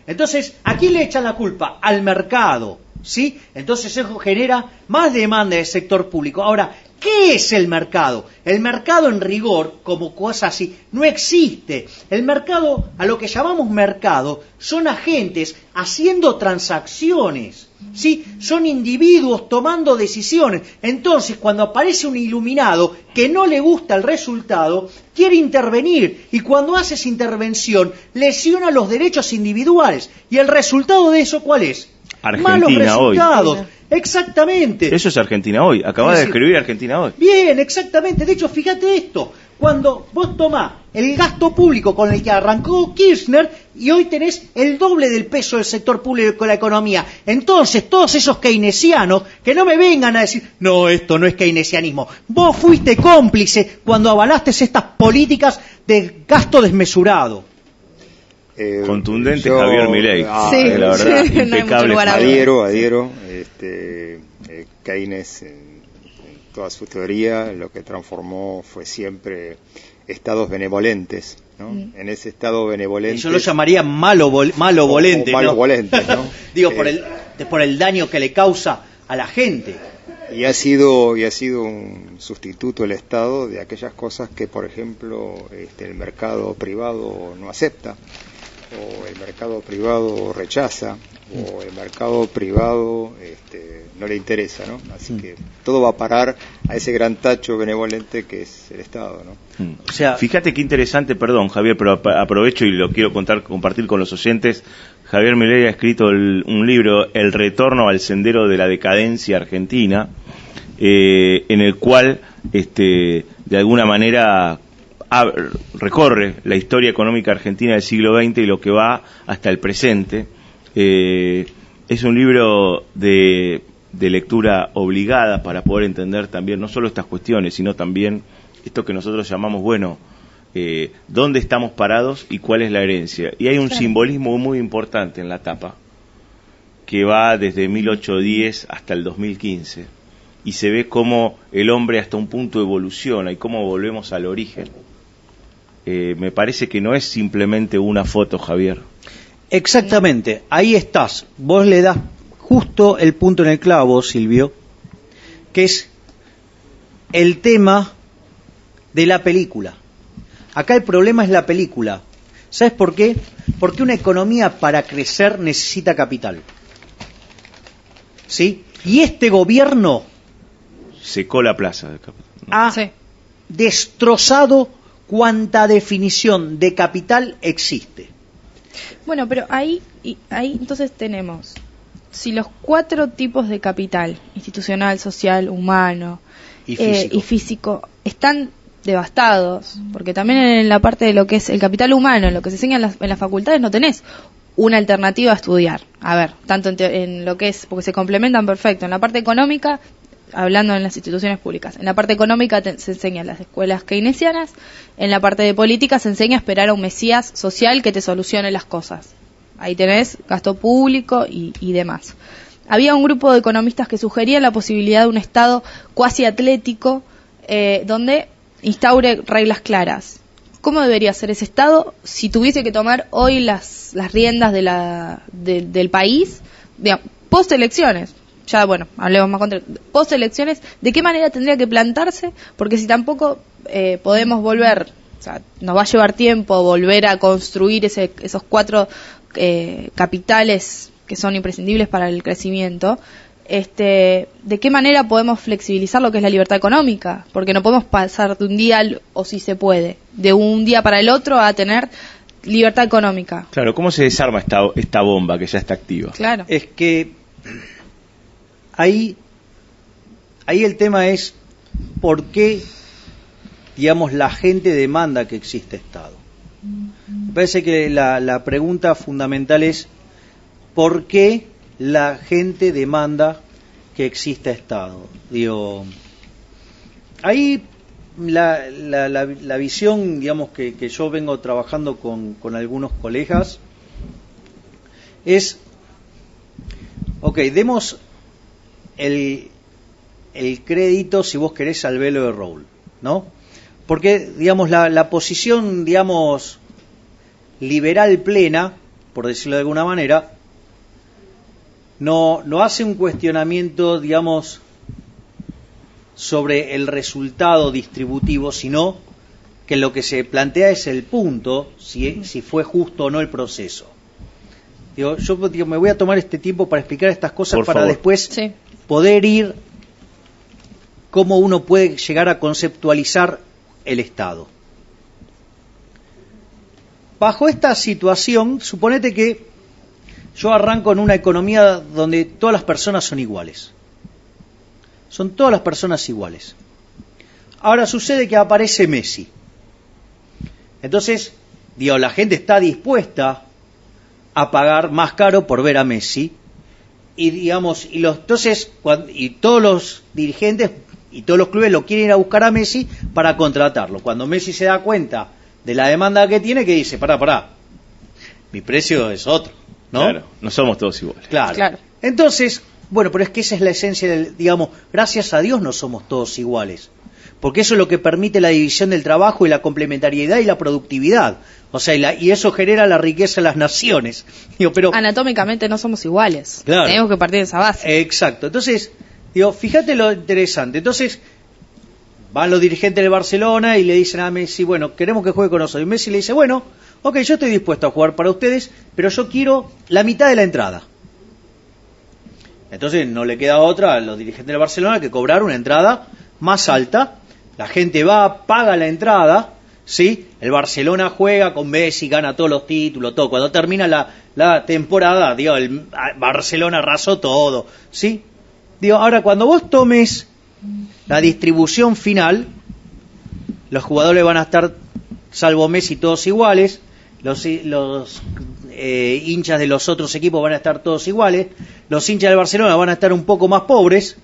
entonces, ¿a quién le echan la culpa? Al mercado, ¿sí? Entonces eso genera más demanda del sector público. Ahora, ¿qué es el mercado? El mercado en rigor, como cosa así, no existe. El mercado, a lo que llamamos mercado, son agentes haciendo transacciones, ¿sí? Son individuos tomando decisiones. Entonces, cuando aparece un iluminado que no le gusta el resultado, quiere intervenir, y cuando hace esa intervención, lesiona los derechos individuales. ¿Y el resultado de eso cuál es? Argentina malos resultados. Hoy. Exactamente. Eso es Argentina hoy. Acabas de escribir Argentina hoy. Bien, exactamente. De hecho, fíjate esto. Cuando vos tomás el gasto público con el que arrancó Kirchner y hoy tenés el doble del peso del sector público con la economía. Entonces, todos esos keynesianos, que no me vengan a decir, no, esto no es keynesianismo. Vos fuiste cómplice cuando avalaste estas políticas de gasto desmesurado. Contundente Javier Milei. Sí, la verdad, sí, impecable. No adhiero. Keynes en toda su teoría lo que transformó fue siempre estados benevolentes, ¿no? En ese estado benevolente. Yo lo llamaría malovolente, ¿no? Digo, por el daño que le causa a la gente. Y ha sido un sustituto el Estado de aquellas cosas que, por ejemplo, el mercado privado no acepta, o el mercado privado rechaza, o el mercado privado no le interesa, ¿no? Así que todo va a parar a ese gran tacho benevolente que es el Estado, ¿no? O sea, fíjate qué interesante, perdón, Javier, pero aprovecho y lo quiero compartir con los oyentes. Javier Milei ha escrito un libro, El retorno al sendero de la decadencia argentina, en el cual, de alguna manera, recorre la historia económica argentina del siglo XX y lo que va hasta el presente. Es un libro de lectura obligada para poder entender también no solo estas cuestiones, sino también esto que nosotros llamamos, dónde estamos parados y cuál es la herencia. Y hay un simbolismo muy importante en la tapa, que va desde 1810 hasta el 2015, y se ve cómo el hombre hasta un punto evoluciona y cómo volvemos al origen. Me parece que no es simplemente una foto, Javier. Exactamente, ahí estás. Vos le das justo el punto en el clavo, Silvio, que es el tema de la película. Acá el problema es la película. ¿Sabes por qué? Porque una economía para crecer necesita capital. ¿Sí? Y este gobierno secó la plaza. Ha Sí. destrozado cuanta definición de capital existe. Bueno, pero ahí entonces tenemos, si los 4 tipos de capital, institucional, social, humano Y físico, están devastados, porque también en la parte de lo que es el capital humano, en lo que se enseña en las facultades, no tenés una alternativa a estudiar. A ver, tanto en lo que es, porque se complementan perfecto, en la parte económica, hablando en las instituciones públicas, en la parte económica se enseña en las escuelas keynesianas, en la parte de política se enseña a esperar a un mesías social que te solucione las cosas. Ahí tenés gasto público y demás. Había un grupo de economistas que sugerían la posibilidad de un Estado cuasi atlético donde instaure reglas claras. ¿Cómo debería ser ese Estado si tuviese que tomar hoy las riendas del país, post elecciones? Ya, bueno, hablemos más post elecciones, ¿de qué manera tendría que plantarse? Porque si tampoco podemos volver, o sea, nos va a llevar tiempo volver a construir esos 4 capitales que son imprescindibles para el crecimiento, ¿de qué manera podemos flexibilizar lo que es la libertad económica? Porque no podemos pasar de un día, o si se puede, de un día para el otro a tener libertad económica. Claro, ¿cómo se desarma esta bomba que ya está activa? Claro. Es que ahí el tema es por qué, digamos, la gente demanda que exista Estado. Me parece que la pregunta fundamental es ¿por qué la gente demanda que exista Estado? Digo, ahí la visión, digamos, que yo vengo trabajando con algunos colegas es, ok, demos el crédito, si vos querés, al velo de Raúl, ¿no? Porque, digamos, la posición, digamos, liberal plena, por decirlo de alguna manera, no hace un cuestionamiento, digamos, sobre el resultado distributivo, sino que lo que se plantea es el punto, si fue justo o no el proceso. Yo me voy a tomar este tiempo para explicar estas cosas Por para favor. después Sí. poder ir cómo uno puede llegar a conceptualizar el Estado. Bajo esta situación, suponete que yo arranco en una economía donde todas las personas son iguales. Son todas las personas iguales. Ahora sucede que aparece Messi. Entonces, digo, la gente está dispuesta a pagar más caro por ver a Messi. Y digamos, y todos los dirigentes y todos los clubes lo quieren ir a buscar a Messi para contratarlo. Cuando Messi se da cuenta de la demanda que tiene, que dice, pará, mi precio es otro, ¿no? Claro, no somos todos iguales. Claro. Entonces, bueno, pero es que esa es la esencia del, digamos, gracias a Dios no somos todos iguales. Porque eso es lo que permite la división del trabajo y la complementariedad y la productividad. O sea, y eso genera la riqueza de las naciones. Digo, pero Anatómicamente no somos iguales. Claro. Tenemos que partir de esa base. Exacto. Entonces, digo, fíjate lo interesante. Entonces, van los dirigentes del Barcelona y le dicen a Messi, bueno, queremos que juegue con nosotros. Y Messi le dice, bueno, ok, yo estoy dispuesto a jugar para ustedes, pero yo quiero la mitad de la entrada. Entonces no le queda otra a los dirigentes del Barcelona que cobrar una entrada más alta. La gente va, paga la entrada, ¿sí? El Barcelona juega con Messi, gana todos los títulos, todo. Cuando termina la temporada, digo, el Barcelona arrasó todo, ¿sí? Digo, ahora cuando vos tomes la distribución final, los jugadores van a estar, salvo Messi, todos iguales, los hinchas de los otros equipos van a estar todos iguales, los hinchas del Barcelona van a estar un poco más pobres,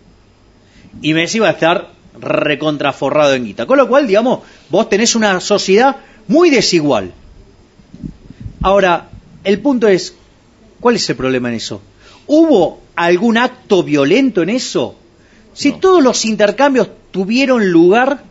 y Messi va a estar recontraforrado en guita. Con lo cual, digamos, vos tenés una sociedad muy desigual. Ahora, el punto es, ¿cuál es el problema en eso? ¿Hubo algún acto violento en eso? Si No. todos los intercambios tuvieron lugar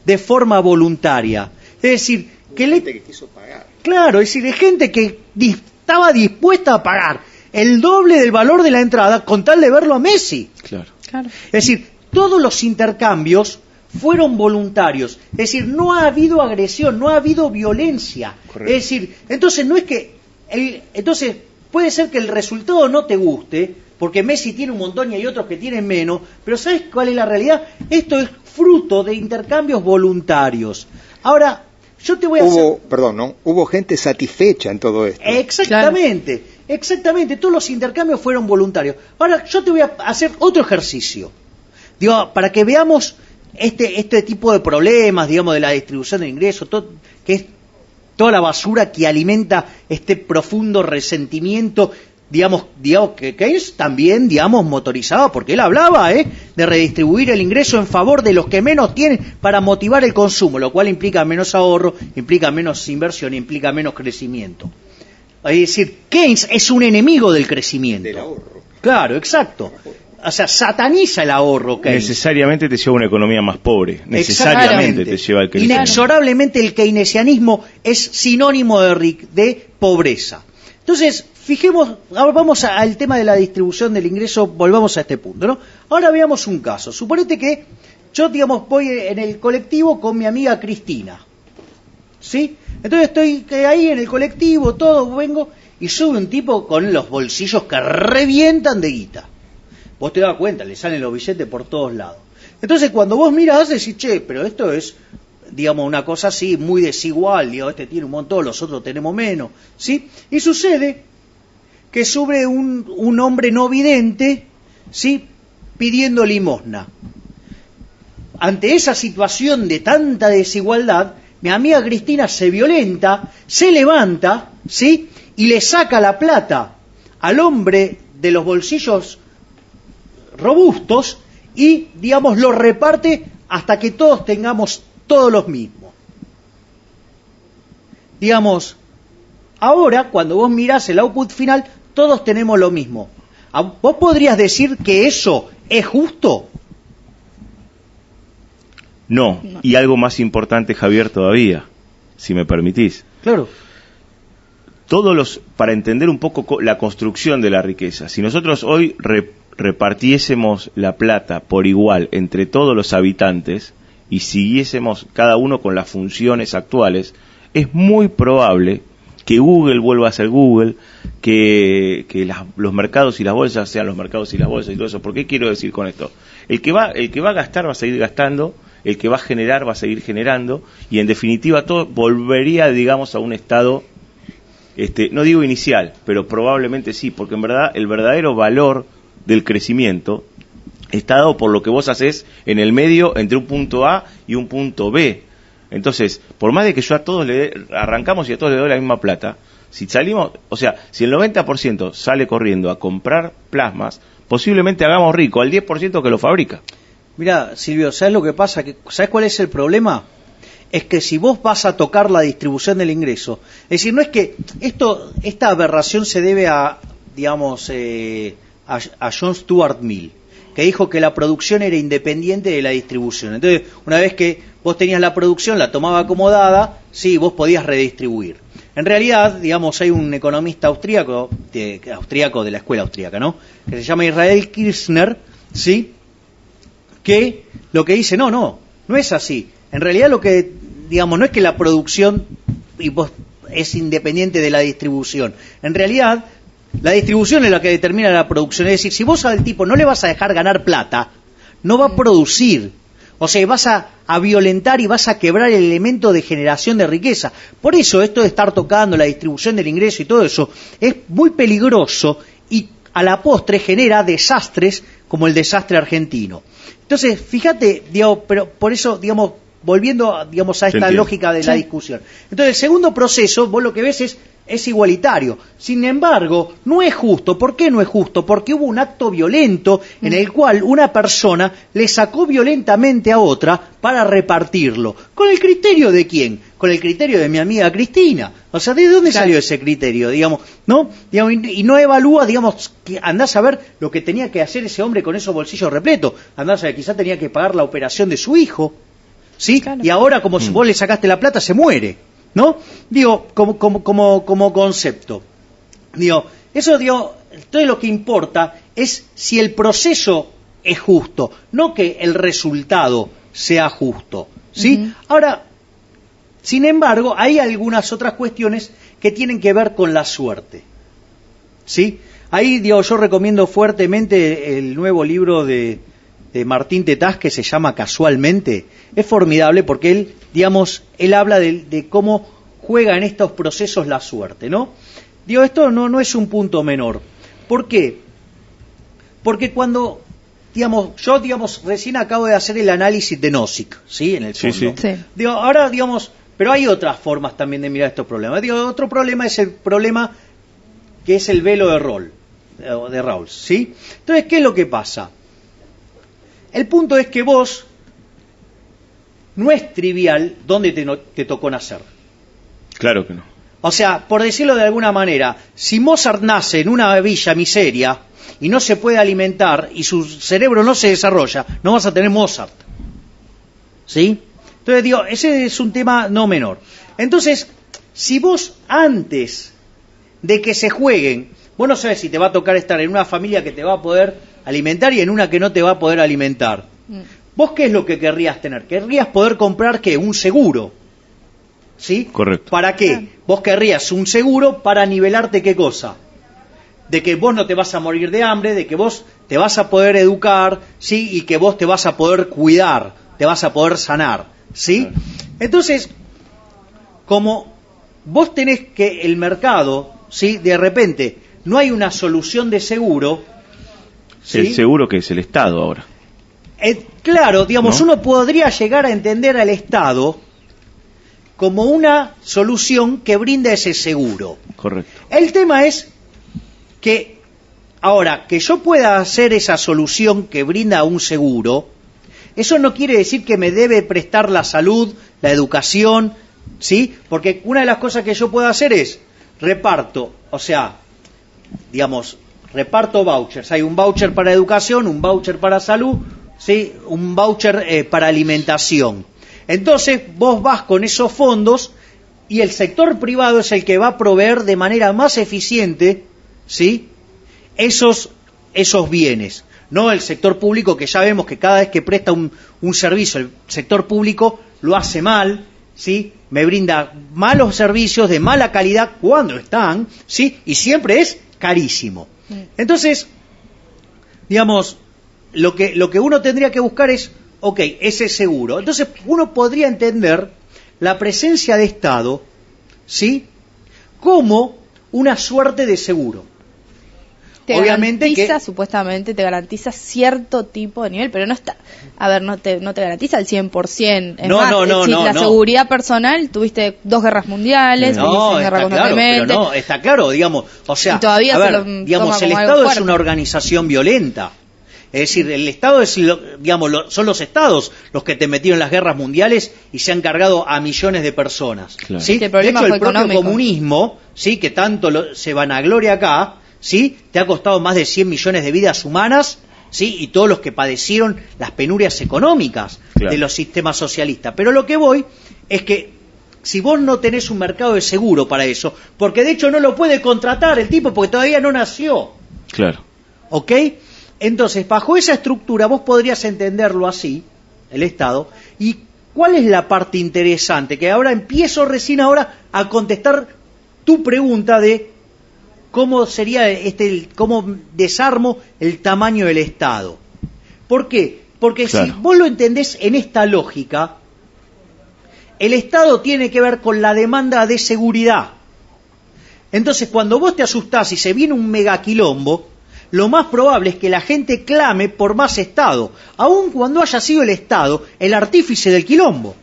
de forma voluntaria. Es decir, que quiso pagar. Claro, es decir, de gente que estaba dispuesta a pagar el doble del valor de la entrada con tal de verlo a Messi. Claro. Claro. Es decir, todos los intercambios fueron voluntarios. Es decir, no ha habido agresión, no ha habido violencia. Correcto. Es decir, entonces no es que... entonces puede ser que el resultado no te guste, porque Messi tiene un montón y hay otros que tienen menos, pero ¿sabes cuál es la realidad? Esto es fruto de intercambios voluntarios. Ahora, yo te voy a hubo gente satisfecha en todo esto. Exactamente, claro. Exactamente, todos los intercambios fueron voluntarios. Ahora, yo te voy a hacer otro ejercicio, digo, para que veamos este tipo de problemas, digamos, de la distribución del ingreso, que es toda la basura que alimenta este profundo resentimiento, digamos que es también, digamos, motorizado, porque él hablaba, de redistribuir el ingreso en favor de los que menos tienen para motivar el consumo, lo cual implica menos ahorro, implica menos inversión, implica menos crecimiento. Es decir, Keynes es un enemigo del crecimiento. Del ahorro. Claro, exacto. O sea, sataniza el ahorro, Keynes. Necesariamente te lleva a una economía más pobre. Necesariamente te lleva al crecimiento. Inexorablemente el keynesianismo es sinónimo de pobreza. Entonces, ahora vamos al tema de la distribución del ingreso, volvamos a este punto, ¿no? Ahora veamos un caso. Suponete que yo, digamos, voy en el colectivo con mi amiga Cristina, ¿sí? Entonces estoy ahí en el colectivo, vengo, y sube un tipo con los bolsillos que revientan de guita. Vos te das cuenta, le salen los billetes por todos lados. Entonces cuando vos mirás, decís, che, pero esto es, digamos, una cosa así, muy desigual, digamos, este tiene un montón, los otros tenemos menos, ¿sí? Y sucede que sube un hombre no vidente, ¿sí?, pidiendo limosna. Ante esa situación de tanta desigualdad, mi amiga Cristina se violenta, se levanta, ¿sí?, y le saca la plata al hombre de los bolsillos robustos y, digamos, lo reparte hasta que todos tengamos todos los mismos. Digamos, ahora, cuando vos mirás el output final, todos tenemos lo mismo. ¿Vos podrías decir que eso es justo? No, y algo más importante, Javier, todavía, si me permitís. Claro. Para entender un poco la construcción de la riqueza, si nosotros hoy repartiésemos la plata por igual entre todos los habitantes y siguiésemos cada uno con las funciones actuales, es muy probable que Google vuelva a ser Google, que los mercados y las bolsas sean los mercados y las bolsas y todo eso. ¿Por qué quiero decir con esto? El que va a gastar va a seguir gastando, el que va a generar va a seguir generando, y en definitiva todo volvería, digamos, a un estado, no digo inicial, pero probablemente sí, porque en verdad el verdadero valor del crecimiento está dado por lo que vos haces en el medio entre un punto A y un punto B. Entonces, por más de que yo a todos arrancamos y a todos le doy la misma plata, si salimos, o sea, si el 90% sale corriendo a comprar plasmas, posiblemente hagamos rico al 10% que lo fabrica. Mira, Silvio, ¿sabes lo que pasa? ¿Sabes cuál es el problema? Es que si vos vas a tocar la distribución del ingreso, es decir, no es que esta aberración se debe a, digamos, a John Stuart Mill, que dijo que la producción era independiente de la distribución. Entonces, una vez que vos tenías la producción, la tomaba acomodada, sí, vos podías redistribuir. En realidad, digamos, hay un economista austríaco de la escuela austríaca, ¿no?, que se llama Israel Kirzner, ¿sí?, que lo que dice, no es así. En realidad lo que, digamos, no es que la producción es independiente de la distribución. En realidad, la distribución es la que determina la producción. Es decir, si vos al tipo no le vas a dejar ganar plata, no va a producir. O sea, vas a violentar y vas a quebrar el elemento de generación de riqueza. Por eso esto de estar tocando la distribución del ingreso y todo eso es muy peligroso y a la postre genera desastres como el desastre argentino. Entonces, fíjate, digamos, pero por eso, digamos, volviendo, digamos, a esta lógica de la discusión. Entonces, el segundo proceso, vos lo que ves es igualitario. Sin embargo, no es justo. ¿Por qué no es justo? Porque hubo un acto violento en el cual una persona le sacó violentamente a otra para repartirlo. ¿Con el criterio de quién? Con el criterio de mi amiga Cristina. O sea, ¿de dónde salió ese criterio? Digamos, ¿no? Digamos, y no evalúa, digamos, que andás a ver lo que tenía que hacer ese hombre con esos bolsillos repletos. Andás a ver, quizás tenía que pagar la operación de su hijo, ¿sí? Claro. Y ahora, como si vos le sacaste la plata, se muere, ¿no? Digo, como concepto. Digo, eso, digo, entonces lo que importa es si el proceso es justo, no que el resultado sea justo, ¿sí? Ahora, sin embargo, hay algunas otras cuestiones que tienen que ver con la suerte, ¿sí? Ahí, digo, yo recomiendo fuertemente el nuevo libro de Martín Tetaz, que se llama Casualmente. Es formidable porque él, digamos, él habla de cómo juega en estos procesos la suerte, ¿no? Digo, esto no es un punto menor. ¿Por qué? Porque cuando, digamos, yo, digamos, recién acabo de hacer el análisis de Nozick, ¿sí? En el fondo. Sí. Digo, ahora, digamos, pero hay otras formas también de mirar estos problemas. Digo, otro problema es el problema que es el velo de Rawls, ¿sí? Entonces, ¿qué es lo que pasa? El punto es que vos no es trivial dónde te tocó nacer. Claro que no. O sea, por decirlo de alguna manera, si Mozart nace en una villa miseria y no se puede alimentar y su cerebro no se desarrolla, no vas a tener Mozart. ¿Sí? Entonces digo, ese es un tema no menor. Entonces, si vos antes de que se jueguen, vos no sabés si te va a tocar estar en una familia que te va a poder alimentar y en una que no te va a poder alimentar. ¿Vos qué es lo que querrías tener? Querrías poder comprar, ¿qué? Un seguro. ¿Sí? Correcto. ¿Para qué? Vos querrías un seguro para nivelarte ¿qué cosa? De que vos no te vas a morir de hambre, de que vos te vas a poder educar, ¿sí? Y que vos te vas a poder cuidar, te vas a poder sanar, ¿sí? Entonces, como vos tenés que el mercado, ¿sí? De repente no hay una solución de seguro, ¿sí? El seguro que es el Estado ahora. Claro, digamos, ¿no? Uno podría llegar a entender al Estado como una solución que brinda ese seguro. Correcto. El tema es que, ahora, que yo pueda hacer esa solución que brinda un seguro, eso no quiere decir que me debe prestar la salud, la educación, ¿sí? Porque una de las cosas que yo puedo hacer es reparto, o sea, digamos, reparto vouchers. Hay un voucher para educación, un voucher para salud, ¿sí? Un voucher para alimentación. Entonces vos vas con esos fondos y el sector privado es el que va a proveer de manera más eficiente, ¿sí? esos bienes. No el sector público, que ya vemos que cada vez que presta un servicio, el sector público lo hace mal, ¿sí? Me brinda malos servicios de mala calidad cuando están, ¿sí? Y siempre es carísimo. Entonces, digamos, lo que uno tendría que buscar es, ok, ese seguro. Entonces uno podría entender la presencia de Estado, ¿sí? Como una suerte de seguro. Obviamente garantiza, supuestamente te garantiza cierto tipo de nivel, pero no está, a ver, no te garantiza el 100%. La seguridad personal, tuviste 2 guerras mundiales, guerra claro, pero no, está claro, digamos, o sea, y todavía digamos, el Estado es una organización violenta. Es decir, el Estado es, son los Estados los que te metieron en las guerras mundiales y se han cargado a millones de personas. Claro. ¿Sí? De hecho, el propio comunismo, ¿sí? Que tanto se vanagloria acá, ¿sí? Te ha costado más de 100 millones de vidas humanas, ¿sí? Y todos los que padecieron las penurias económicas de los sistemas socialistas. Pero lo que voy es que si vos no tenés un mercado de seguro para eso, porque de hecho no lo puede contratar el tipo porque todavía no nació. Claro. ¿Ok? Entonces, bajo esa estructura vos podrías entenderlo así, el Estado, y ¿cuál es la parte interesante? Que ahora empiezo recién ahora a contestar tu pregunta de cómo sería cómo desarmo el tamaño del Estado. ¿Por qué? Porque si vos lo entendés en esta lógica, el Estado tiene que ver con la demanda de seguridad. Entonces, cuando vos te asustás y se viene un megaquilombo, lo más probable es que la gente clame por más Estado, aun cuando haya sido el Estado el artífice del quilombo.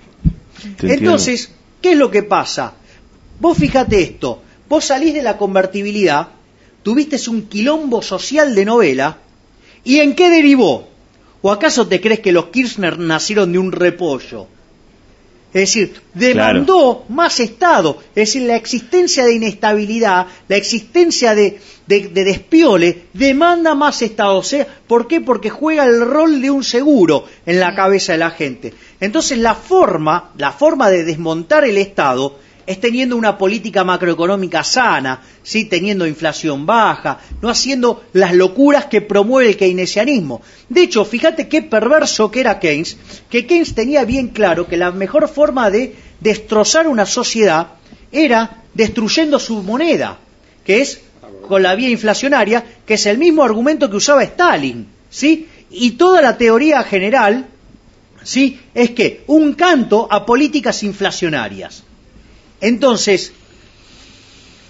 Entonces, ¿qué es lo que pasa? Vos fíjate esto, vos salís de la convertibilidad, tuviste un quilombo social de novela, ¿y en qué derivó? ¿O acaso te crees que los Kirchner nacieron de un repollo? Es decir, demandó más Estado, es decir, la existencia de inestabilidad, la existencia de despiole, demanda más Estado. O sea, ¿por qué? Porque juega el rol de un seguro en la cabeza de la gente. Entonces la forma de desmontar el Estado es teniendo una política macroeconómica sana, ¿sí? Teniendo inflación baja, no haciendo las locuras que promueve el keynesianismo. De hecho, fíjate qué perverso que era Keynes, que Keynes tenía bien claro que la mejor forma de destrozar una sociedad era destruyendo su moneda, que es con la vía inflacionaria, que es el mismo argumento que usaba Stalin, ¿sí? Y toda la teoría general, ¿sí?, es que un canto a políticas inflacionarias. Entonces,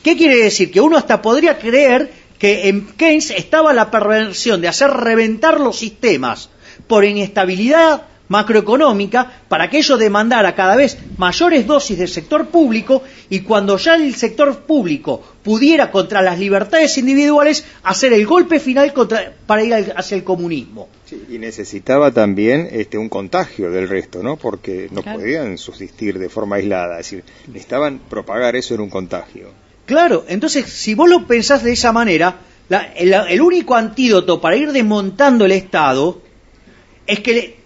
¿qué quiere decir? Que uno hasta podría creer que en Keynes estaba la perversión de hacer reventar los sistemas por inestabilidad macroeconómica para que ello demandara cada vez mayores dosis del sector público, y cuando ya el sector público pudiera contra las libertades individuales hacer el golpe final para ir hacia el comunismo. Sí, y necesitaba también un contagio del resto, ¿no? Porque no Claro. podían subsistir de forma aislada, es decir, necesitaban propagar eso en un contagio. Claro, entonces si vos lo pensás de esa manera, el único antídoto para ir desmontando el Estado es que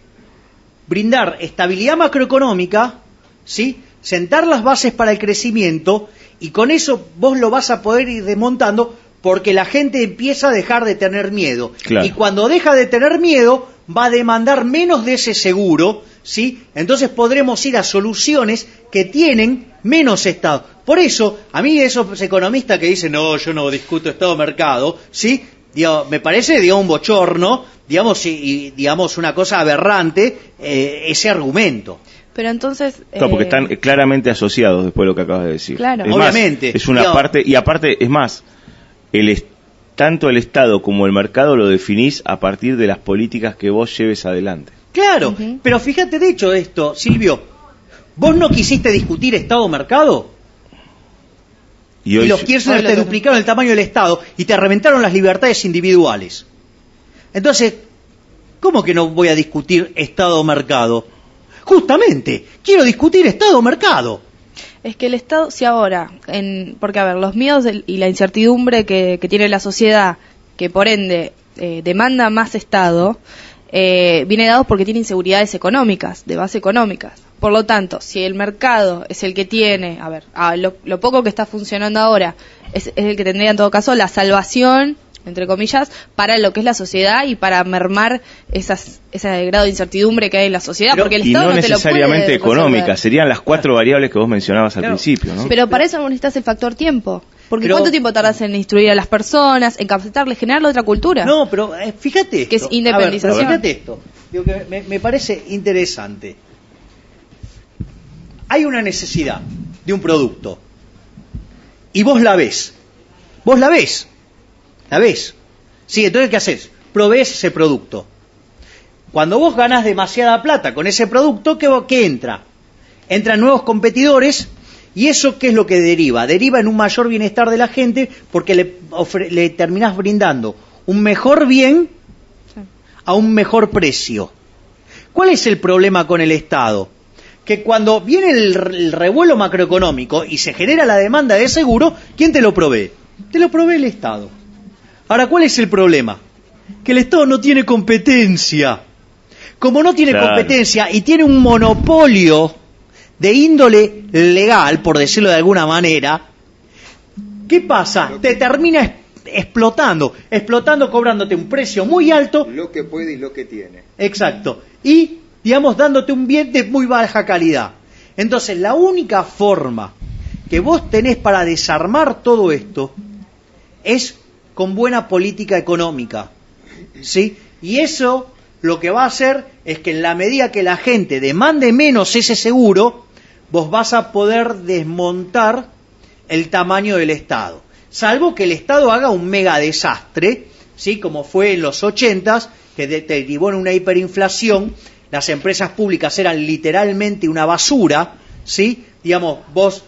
brindar estabilidad macroeconómica, ¿sí?, sentar las bases para el crecimiento, y con eso vos lo vas a poder ir desmontando porque la gente empieza a dejar de tener miedo. Claro. Y cuando deja de tener miedo va a demandar menos de ese seguro, ¿sí? Entonces podremos ir a soluciones que tienen menos Estado. Por eso, a mí esos economistas que dicen, no, yo no discuto Estado-mercado, ¿sí?, digo, me parece, digamos, un bochorno, digamos, y digamos, una cosa aberrante, ese argumento. Pero entonces... Claro, porque están claramente asociados después de lo que acabas de decir. Claro. Es más, Obviamente. es una Digo, parte, y aparte, es más, tanto el Estado como el mercado lo definís a partir de las políticas que vos lleves adelante. Claro, Ujú. pero fíjate de hecho esto, Silvio, vos no quisiste discutir Estado-mercado y hoy los Kirchner hoy lo te tenemos. duplicaron el tamaño del Estado y te reventaron las libertades individuales. Entonces, ¿cómo que no voy a discutir Estado-mercado? Justamente, quiero discutir Estado-mercado. Es que el Estado, si ahora, porque a ver, los miedos y la incertidumbre que tiene la sociedad, que por ende demanda más Estado, viene dado porque tiene inseguridades económicas, de base económicas. Por lo tanto, si el mercado es el que tiene, a ver, lo poco que está funcionando ahora, es el que tendría en todo caso la salvación, entre comillas, para lo que es la sociedad y para mermar ese grado de incertidumbre que hay en la sociedad, Pero- porque el y Estado no no te lo puede necesariamente económicas, resolver. serían las 4 variables que vos mencionabas al Claro. principio, ¿no? Pero para eso necesitas el factor tiempo. Porque Pero- ¿cuánto tiempo tardas en instruir a las personas, en capacitarles, generarle otra cultura? No, pero fíjate esto. Que es A ver, independización. pero fíjate esto. Digo que me parece interesante. Hay una necesidad de un producto y vos la ves. Vos la ves. La ves. Sí, entonces ¿qué haces? Provees ese producto. Cuando vos ganás demasiada plata con ese producto, ¿qué entra? Entran nuevos competidores. ¿Y eso qué es lo que deriva? Deriva en un mayor bienestar de la gente porque le terminás brindando un mejor bien a un mejor precio. ¿Cuál es el problema con el Estado? Que cuando viene el revuelo macroeconómico y se genera la demanda de seguro, ¿quién te lo provee? Te lo provee el Estado. Ahora, ¿cuál es el problema? Que el Estado no tiene competencia. Como no tiene Claro. competencia y tiene un monopolio de índole legal, por decirlo de alguna manera, ¿qué pasa? Te termina explotando, cobrándote un precio muy alto, Lo que puede y lo que tiene. exacto, y, digamos, dándote un bien de muy baja calidad. Entonces, la única forma que vos tenés para desarmar todo esto es con buena política económica, ¿sí? Y eso lo que va a hacer es que en la medida que la gente demande menos ese seguro, vos vas a poder desmontar el tamaño del Estado. Salvo que el Estado haga un mega desastre, ¿sí? Como fue en los 80s, que derivó en una hiperinflación, las empresas públicas eran literalmente una basura, ¿sí? Digamos, vos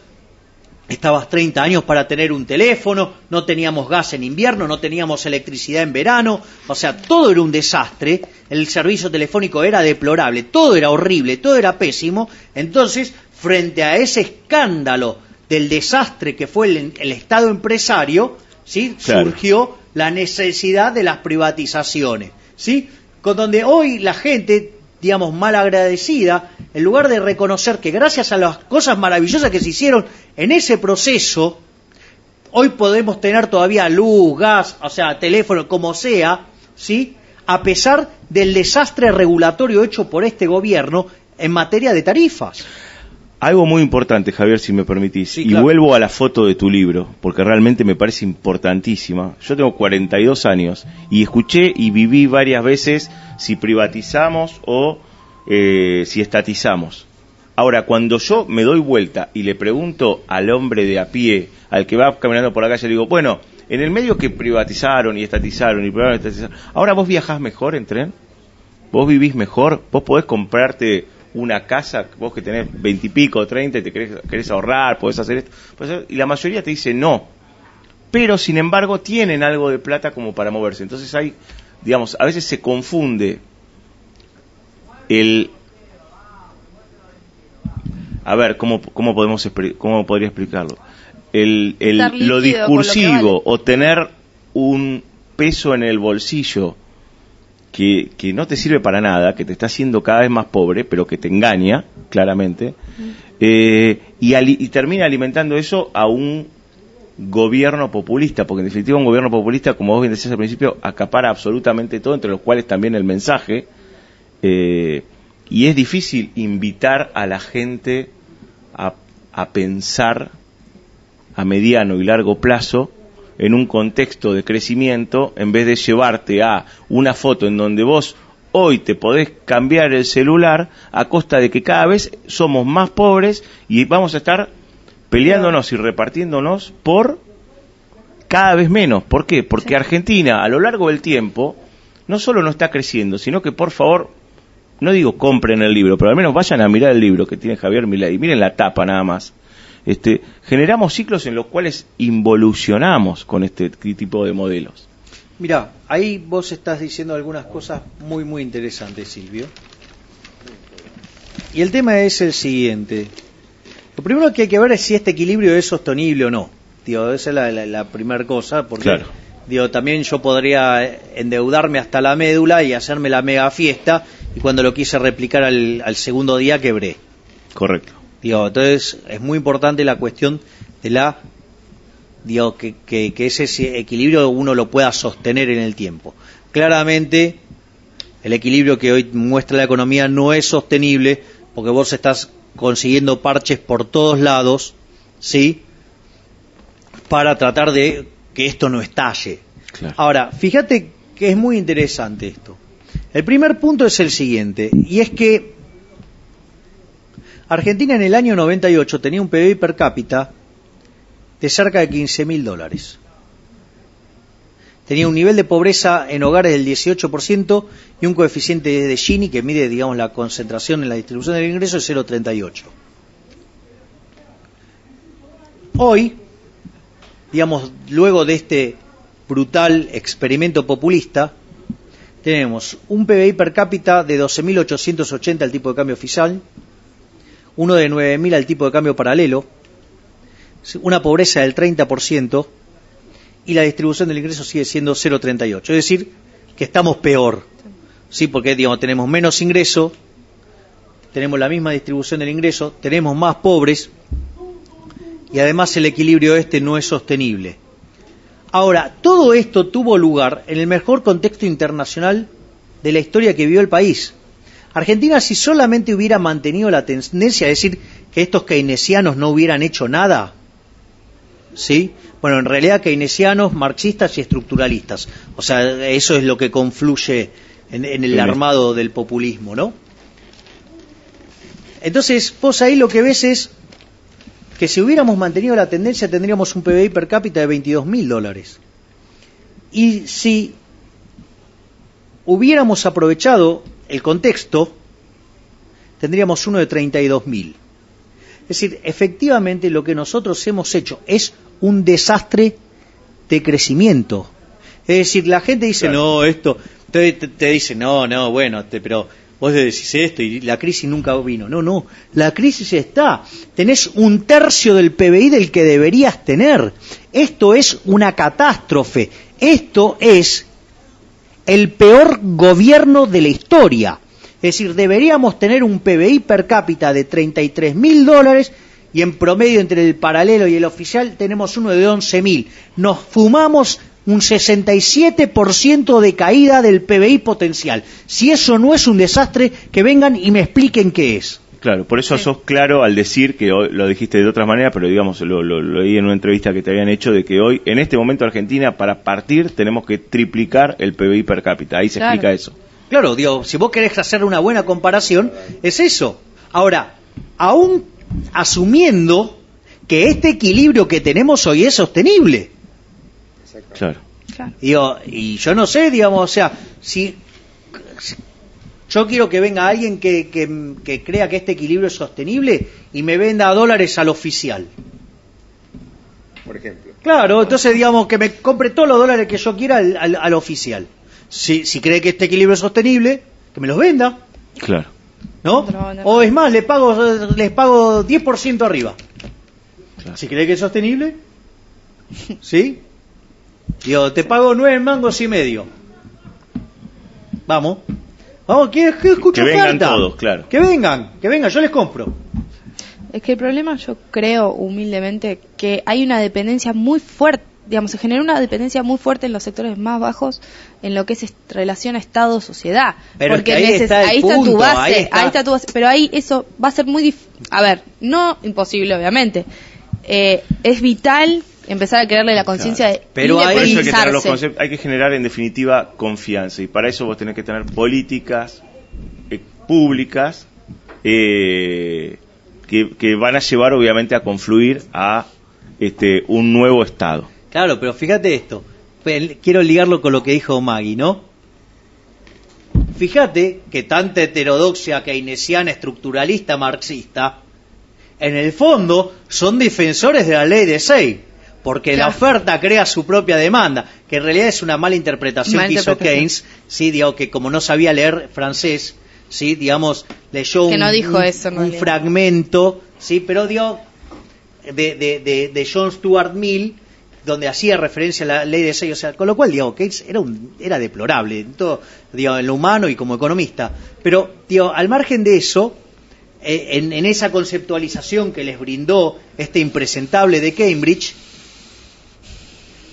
estabas 30 años para tener un teléfono, no teníamos gas en invierno, no teníamos electricidad en verano, o sea, todo era un desastre, el servicio telefónico era deplorable, todo era horrible, todo era pésimo. Entonces, frente a ese escándalo del desastre que fue el Estado empresario, ¿sí? Claro. Surgió la necesidad de las privatizaciones, ¿sí? Con donde hoy la gente, digamos, mal agradecida, en lugar de reconocer que gracias a las cosas maravillosas que se hicieron en ese proceso, hoy podemos tener todavía luz, gas, o sea, teléfono, como sea, ¿sí? A pesar del desastre regulatorio hecho por este gobierno en materia de tarifas. Algo muy importante, Javier, si me permitís, Sí, y claro. vuelvo a la foto de tu libro, porque realmente me parece importantísima. Yo tengo 42 años y escuché y viví varias veces si privatizamos o si estatizamos. Ahora, cuando yo me doy vuelta y le pregunto al hombre de a pie, al que va caminando por la calle, le digo, bueno, en el medio que privatizaron y estatizaron y privatizaron y estatizaron, ¿ahora vos viajás mejor en tren? ¿Vos vivís mejor? ¿Vos podés comprarte una casa, vos que tenés 20 y pico, 30, y te querés ahorrar, podés hacer esto? Y la mayoría te dice no. Pero, sin embargo, tienen algo de plata como para moverse. Entonces hay, digamos, a veces se confunde el... A ver, ¿cómo podría explicarlo? Estar líquido Lo con lo que discursivo vale. o tener un peso en el bolsillo que no te sirve para nada, que te está haciendo cada vez más pobre, pero que te engaña, claramente, y termina alimentando eso a un gobierno populista, porque en definitiva un gobierno populista, como vos bien decías al principio, acapara absolutamente todo, entre los cuales también el mensaje, y es difícil invitar a la gente a pensar a mediano y largo plazo en un contexto de crecimiento, en vez de llevarte a una foto en donde vos hoy te podés cambiar el celular a costa de que cada vez somos más pobres y vamos a estar peleándonos y repartiéndonos por cada vez menos. ¿Por qué? Porque Argentina, a lo largo del tiempo, no solo no está creciendo, sino que, por favor, no digo compren el libro, pero al menos vayan a mirar el libro que tiene Javier Milei, miren la tapa nada más. Generamos ciclos en los cuales involucionamos con este tipo de modelos. Mirá, ahí vos estás diciendo algunas cosas muy, muy interesantes, Silvio. Y el tema es el siguiente. Lo primero que hay que ver es si este equilibrio es sostenible o no. Digo, esa es la primera cosa, porque Claro. digo, también yo podría endeudarme hasta la médula y hacerme la mega fiesta, y cuando lo quise replicar al segundo día quebré. Correcto. Digo, entonces es muy importante la cuestión de la, digo, que ese equilibrio uno lo pueda sostener en el tiempo. Claramente, el equilibrio que hoy muestra la economía no es sostenible, porque vos estás consiguiendo parches por todos lados, ¿sí?, para tratar de que esto no estalle. Claro. Ahora, fíjate que es muy interesante esto. El primer punto es el siguiente, y es que Argentina en el año 98 tenía un PBI per cápita de cerca de $15.000. Tenía un nivel de pobreza en hogares del 18% y un coeficiente de Gini que mide, digamos, la concentración en la distribución del ingreso de 0,38. Hoy, digamos, luego de este brutal experimento populista, tenemos un PBI per cápita de 12.880 al tipo de cambio oficial, uno de 9.000 al tipo de cambio paralelo, una pobreza del 30% y la distribución del ingreso sigue siendo 0,38. Es decir, que estamos peor, ¿sí? Porque, digamos, tenemos menos ingreso, tenemos la misma distribución del ingreso, tenemos más pobres y además el equilibrio no es sostenible. Ahora, todo esto tuvo lugar en el mejor contexto internacional de la historia que vivió el país. Argentina, si solamente hubiera mantenido la tendencia, es decir, que estos keynesianos no hubieran hecho nada, ¿sí? Bueno, en realidad keynesianos, marxistas y estructuralistas. O sea, eso es lo que confluye en el armado del populismo, ¿no? Entonces, vos ahí lo que ves es que si hubiéramos mantenido la tendencia tendríamos un PBI per cápita de $22.000. Y si hubiéramos aprovechado el contexto, tendríamos uno de 32.000. Es decir, efectivamente lo que nosotros hemos hecho es un desastre de crecimiento. Es decir, la gente dice, claro, no, esto, te dice, no, bueno, pero vos decís esto y la crisis nunca vino. No, la crisis está. Tenés un tercio del PBI del que deberías tener. Esto es una catástrofe. Esto es el peor gobierno de la historia. Es decir, deberíamos tener un PBI per cápita de $33.000 y en promedio entre el paralelo y el oficial tenemos uno de 11.000. Nos fumamos un 67% de caída del PBI potencial. Si eso no es un desastre, que vengan y me expliquen qué es. Claro, por eso Sí. sos claro al decir que hoy, lo dijiste de otra manera, pero digamos, lo leí en una entrevista que te habían hecho, de que hoy, en este momento Argentina, para partir, tenemos que triplicar el PBI per cápita. Ahí se Claro. explica eso. Claro, digo, si vos querés hacer una buena comparación, es eso. Ahora, aún asumiendo que este equilibrio que tenemos hoy es sostenible. Claro. Claro. Digo, y yo no sé, digamos, o sea, si yo quiero que venga alguien que crea que este equilibrio es sostenible y me venda dólares al oficial. Por ejemplo. Claro, entonces digamos que me compre todos los dólares que yo quiera al oficial. Si cree que este equilibrio es sostenible, que me los venda, Claro. ¿no? No. O es más, les pago 10% arriba. Claro. Si cree que es sostenible, ¿sí? Digo, te pago 9 mangos y medio. Vamos, que escucho Que vengan oferta. todos, claro. Que vengan, yo les compro. Es que el problema, yo creo humildemente, que hay una dependencia muy fuerte, digamos, se genera una dependencia muy fuerte en los sectores más bajos en lo que es relación Estado-sociedad. Pero es porque que ahí está el ahí está tu punto, base, ahí está. tu base, pero ahí eso va a ser muy a ver, no imposible obviamente, es vital empezar a crearle la conciencia de Pero ahí- Por eso hay que tener los independizarse. conceptos, hay que generar en definitiva confianza, y para eso vos tenés que tener políticas públicas que van a llevar obviamente a confluir a un nuevo Estado. Claro, pero fíjate esto. Quiero ligarlo con lo que dijo Maggie, ¿no? Fíjate que tanta heterodoxia keynesiana, estructuralista, marxista, en el fondo son defensores de la ley de Say, porque la Claro. oferta crea su propia demanda, que en realidad es una mala interpretación que hizo Keynes, sí, digo, que como no sabía leer francés, sí, digamos, leyó Que no dijo eso, en un realidad. fragmento, sí, pero dio de John Stuart Mill, donde hacía referencia a la ley de Say, o sea, con lo cual, digo, Keynes era deplorable en todo, digo, en lo humano y como economista, pero, digo, al margen de eso, en esa conceptualización que les brindó este impresentable de Cambridge,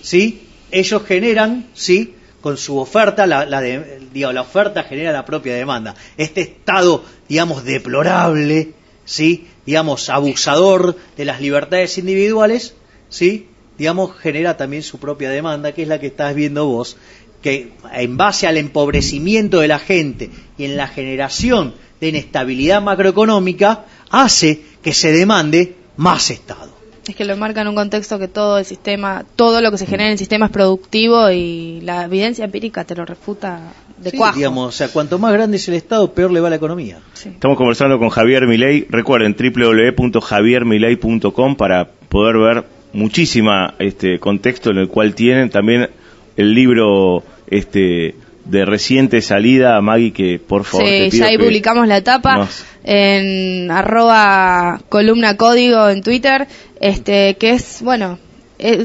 ¿sí? Ellos generan, ¿sí? Con su oferta, la oferta genera la propia demanda. Este estado, digamos, deplorable, ¿sí? Digamos, abusador de las libertades individuales, ¿sí? Digamos, genera también su propia demanda, que es la que estás viendo vos, que en base al empobrecimiento de la gente y en la generación de inestabilidad macroeconómica, hace que se demande más Estado. Es que lo marca en un contexto que todo el sistema, todo lo que se genera en el sistema es productivo y la evidencia empírica te lo refuta de Sí, cuajo. digamos, o sea, cuanto más grande es el Estado, peor le va a la economía. Sí. Estamos conversando con Javier Milei. Recuerden www.javiermilei.com para poder ver muchísima contexto en el cual tienen también el libro de reciente salida, Maggie, que por favor te Sí, pido ya ahí que publicamos la etapa nos- en @columna código en Twitter, que es, bueno,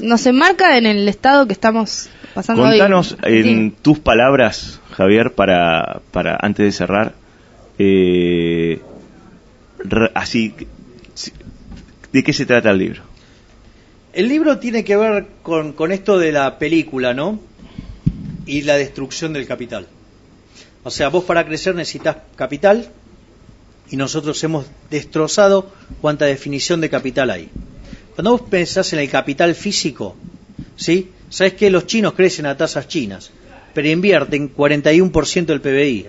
nos enmarca en el estado que estamos pasando Contanos hoy. en tus palabras, Javier, para antes de cerrar, así, ¿de qué se trata el libro? El libro tiene que ver con esto de la película, ¿no? Y la destrucción del capital. O sea, vos para crecer necesitas capital y nosotros hemos destrozado cuánta definición de capital hay. Cuando vos pensás en el capital físico, ¿sí? Sabés que los chinos crecen a tasas chinas, pero invierten 41% del PBI,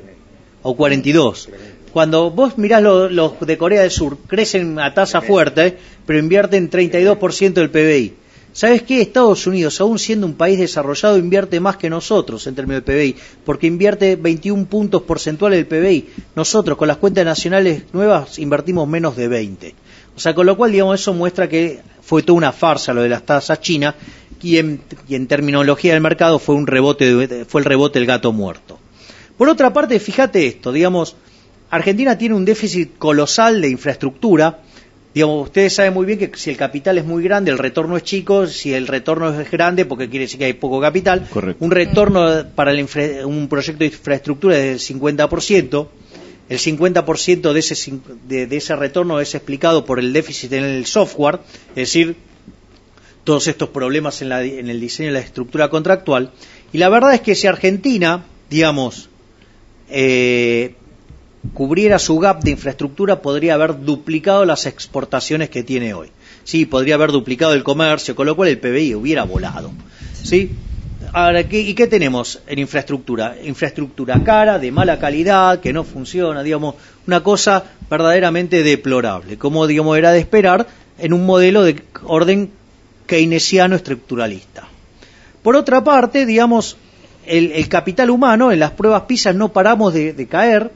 o 42%. Cuando vos mirás los de Corea del Sur, crecen a tasa fuerte, pero invierten 32% del PBI. ¿Sabes qué? Estados Unidos, aún siendo un país desarrollado, invierte más que nosotros en términos del PBI, porque invierte 21 puntos porcentuales del PBI. Nosotros, con las cuentas nacionales nuevas, invertimos menos de 20. O sea, con lo cual, digamos, eso muestra que fue toda una farsa lo de las tasas chinas, y en terminología del mercado fue el rebote del gato muerto. Por otra parte, fíjate esto, digamos, Argentina tiene un déficit colosal de infraestructura. Digamos, ustedes saben muy bien que si el capital es muy grande, el retorno es chico. Si el retorno es grande, porque quiere decir que hay poco capital. Correcto. Un retorno para un proyecto de infraestructura es del 50%. El 50% de ese retorno es explicado por el déficit en el software, es decir, todos estos problemas en el diseño de la estructura contractual. Y la verdad es que si Argentina, digamos, cubriera su gap de infraestructura, podría haber duplicado las exportaciones que tiene hoy. Sí, podría haber duplicado el comercio, con lo cual el PBI hubiera volado. ¿Sí? Ahora, ¿qué tenemos en infraestructura? Infraestructura cara, de mala calidad, que no funciona, digamos, una cosa verdaderamente deplorable, como digamos era de esperar en un modelo de orden keynesiano estructuralista. Por otra parte, digamos, el capital humano, en las pruebas PISA no paramos de caer,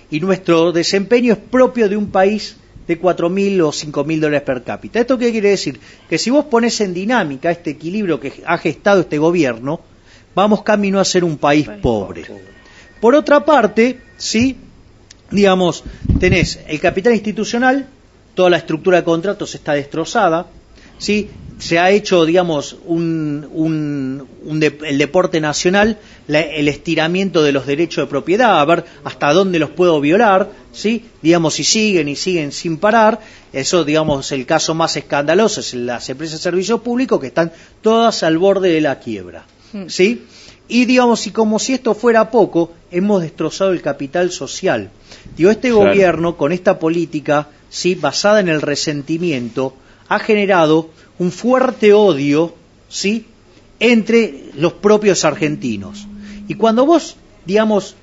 y nuestro desempeño es propio de un país de 4.000 o 5.000 dólares per cápita. ¿Esto qué quiere decir? Que si vos pones en dinámica este equilibrio que ha gestado este gobierno, vamos camino a ser un país pobre. Por otra parte, sí, digamos, tenés el capital institucional, toda la estructura de contratos está destrozada, sí, se ha hecho, digamos, el deporte nacional, el estiramiento de los derechos de propiedad, a ver hasta dónde los puedo violar, ¿sí? Digamos, si siguen y siguen sin parar. Eso, digamos, el caso más escandaloso es las empresas de servicios públicos, que están todas al borde de la quiebra, ¿sí? Y, digamos, y como si esto fuera poco, hemos destrozado el capital social. Digo, este gobierno, con esta política, ¿sí?, basada en el resentimiento, ha generado un fuerte odio, ¿sí?, entre los propios argentinos. Y cuando vos, digamos,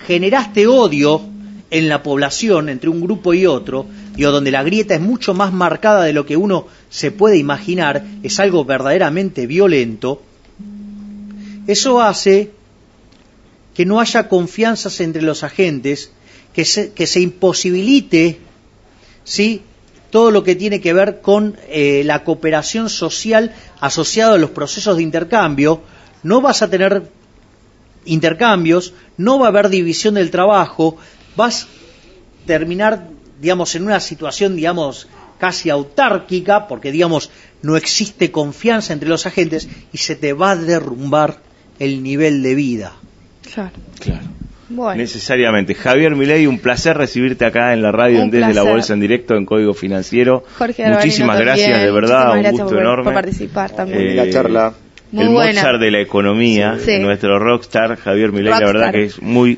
generaste odio en la población entre un grupo y otro, digo, donde la grieta es mucho más marcada de lo que uno se puede imaginar, es algo verdaderamente violento, eso hace que no haya confianzas entre los agentes, que se imposibilite, ¿sí?, todo lo que tiene que ver con la cooperación social asociada a los procesos de intercambio. No vas a tener intercambios, no va a haber división del trabajo, vas a terminar, digamos, en una situación, digamos, casi autárquica, porque, digamos, no existe confianza entre los agentes y se te va a derrumbar el nivel de vida. Claro. Bueno. Necesariamente. Javier Milei, un placer recibirte acá en la radio Desde la Bolsa en Directo en Código Financiero. Jorge Muchísimas gracias, de verdad, un gusto enorme por participar también. La charla. Muy el buena. Mozart de la economía, sí. Nuestro rockstar, Javier Milei, la verdad que es muy,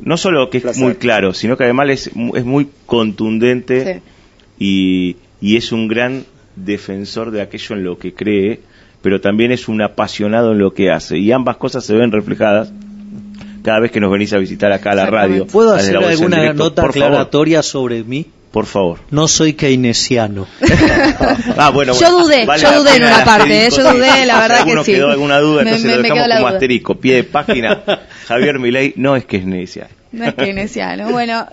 no solo que es muy claro, sino que además es muy contundente, sí. y es un gran defensor de aquello en lo que cree, pero también es un apasionado en lo que hace, y ambas cosas se ven reflejadas cada vez que nos venís a visitar acá a la radio. ¿Puedo hacer alguna nota aclaratoria sobre mí? Por favor. No soy keynesiano. Bueno. Yo dudé en una parte, yo dudé, la verdad que sí. Quedó alguna duda, entonces lo dejamos como asterisco, pie de página. Javier Milei no es keynesiano. No es keynesiano. Bueno,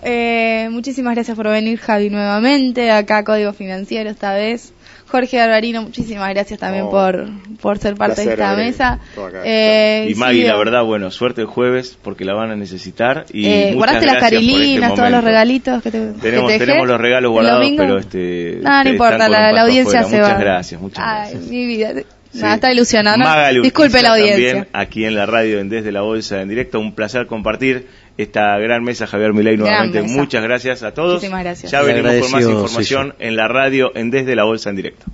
muchísimas gracias por venir, Javi, nuevamente, acá a Código Financiero esta vez. Jorge Garbarino, muchísimas gracias también por ser parte de esta mesa. Y Maggie, la verdad, bueno, suerte el jueves porque la van a necesitar. Y guardaste las carilinas, todos los regalitos que te tenemos los regalos guardados, pero no importa, la audiencia se va. Muchas gracias. Ay, mi vida. Nada, está ilusionado, ¿no? Disculpe la audiencia. También aquí en la radio Desde la Bolsa en Directo, un placer compartir esta gran mesa. Javier Milei, nuevamente muchas gracias a todos. Muchísimas gracias. Ya venimos con más información en la radio Desde la Bolsa en Directo.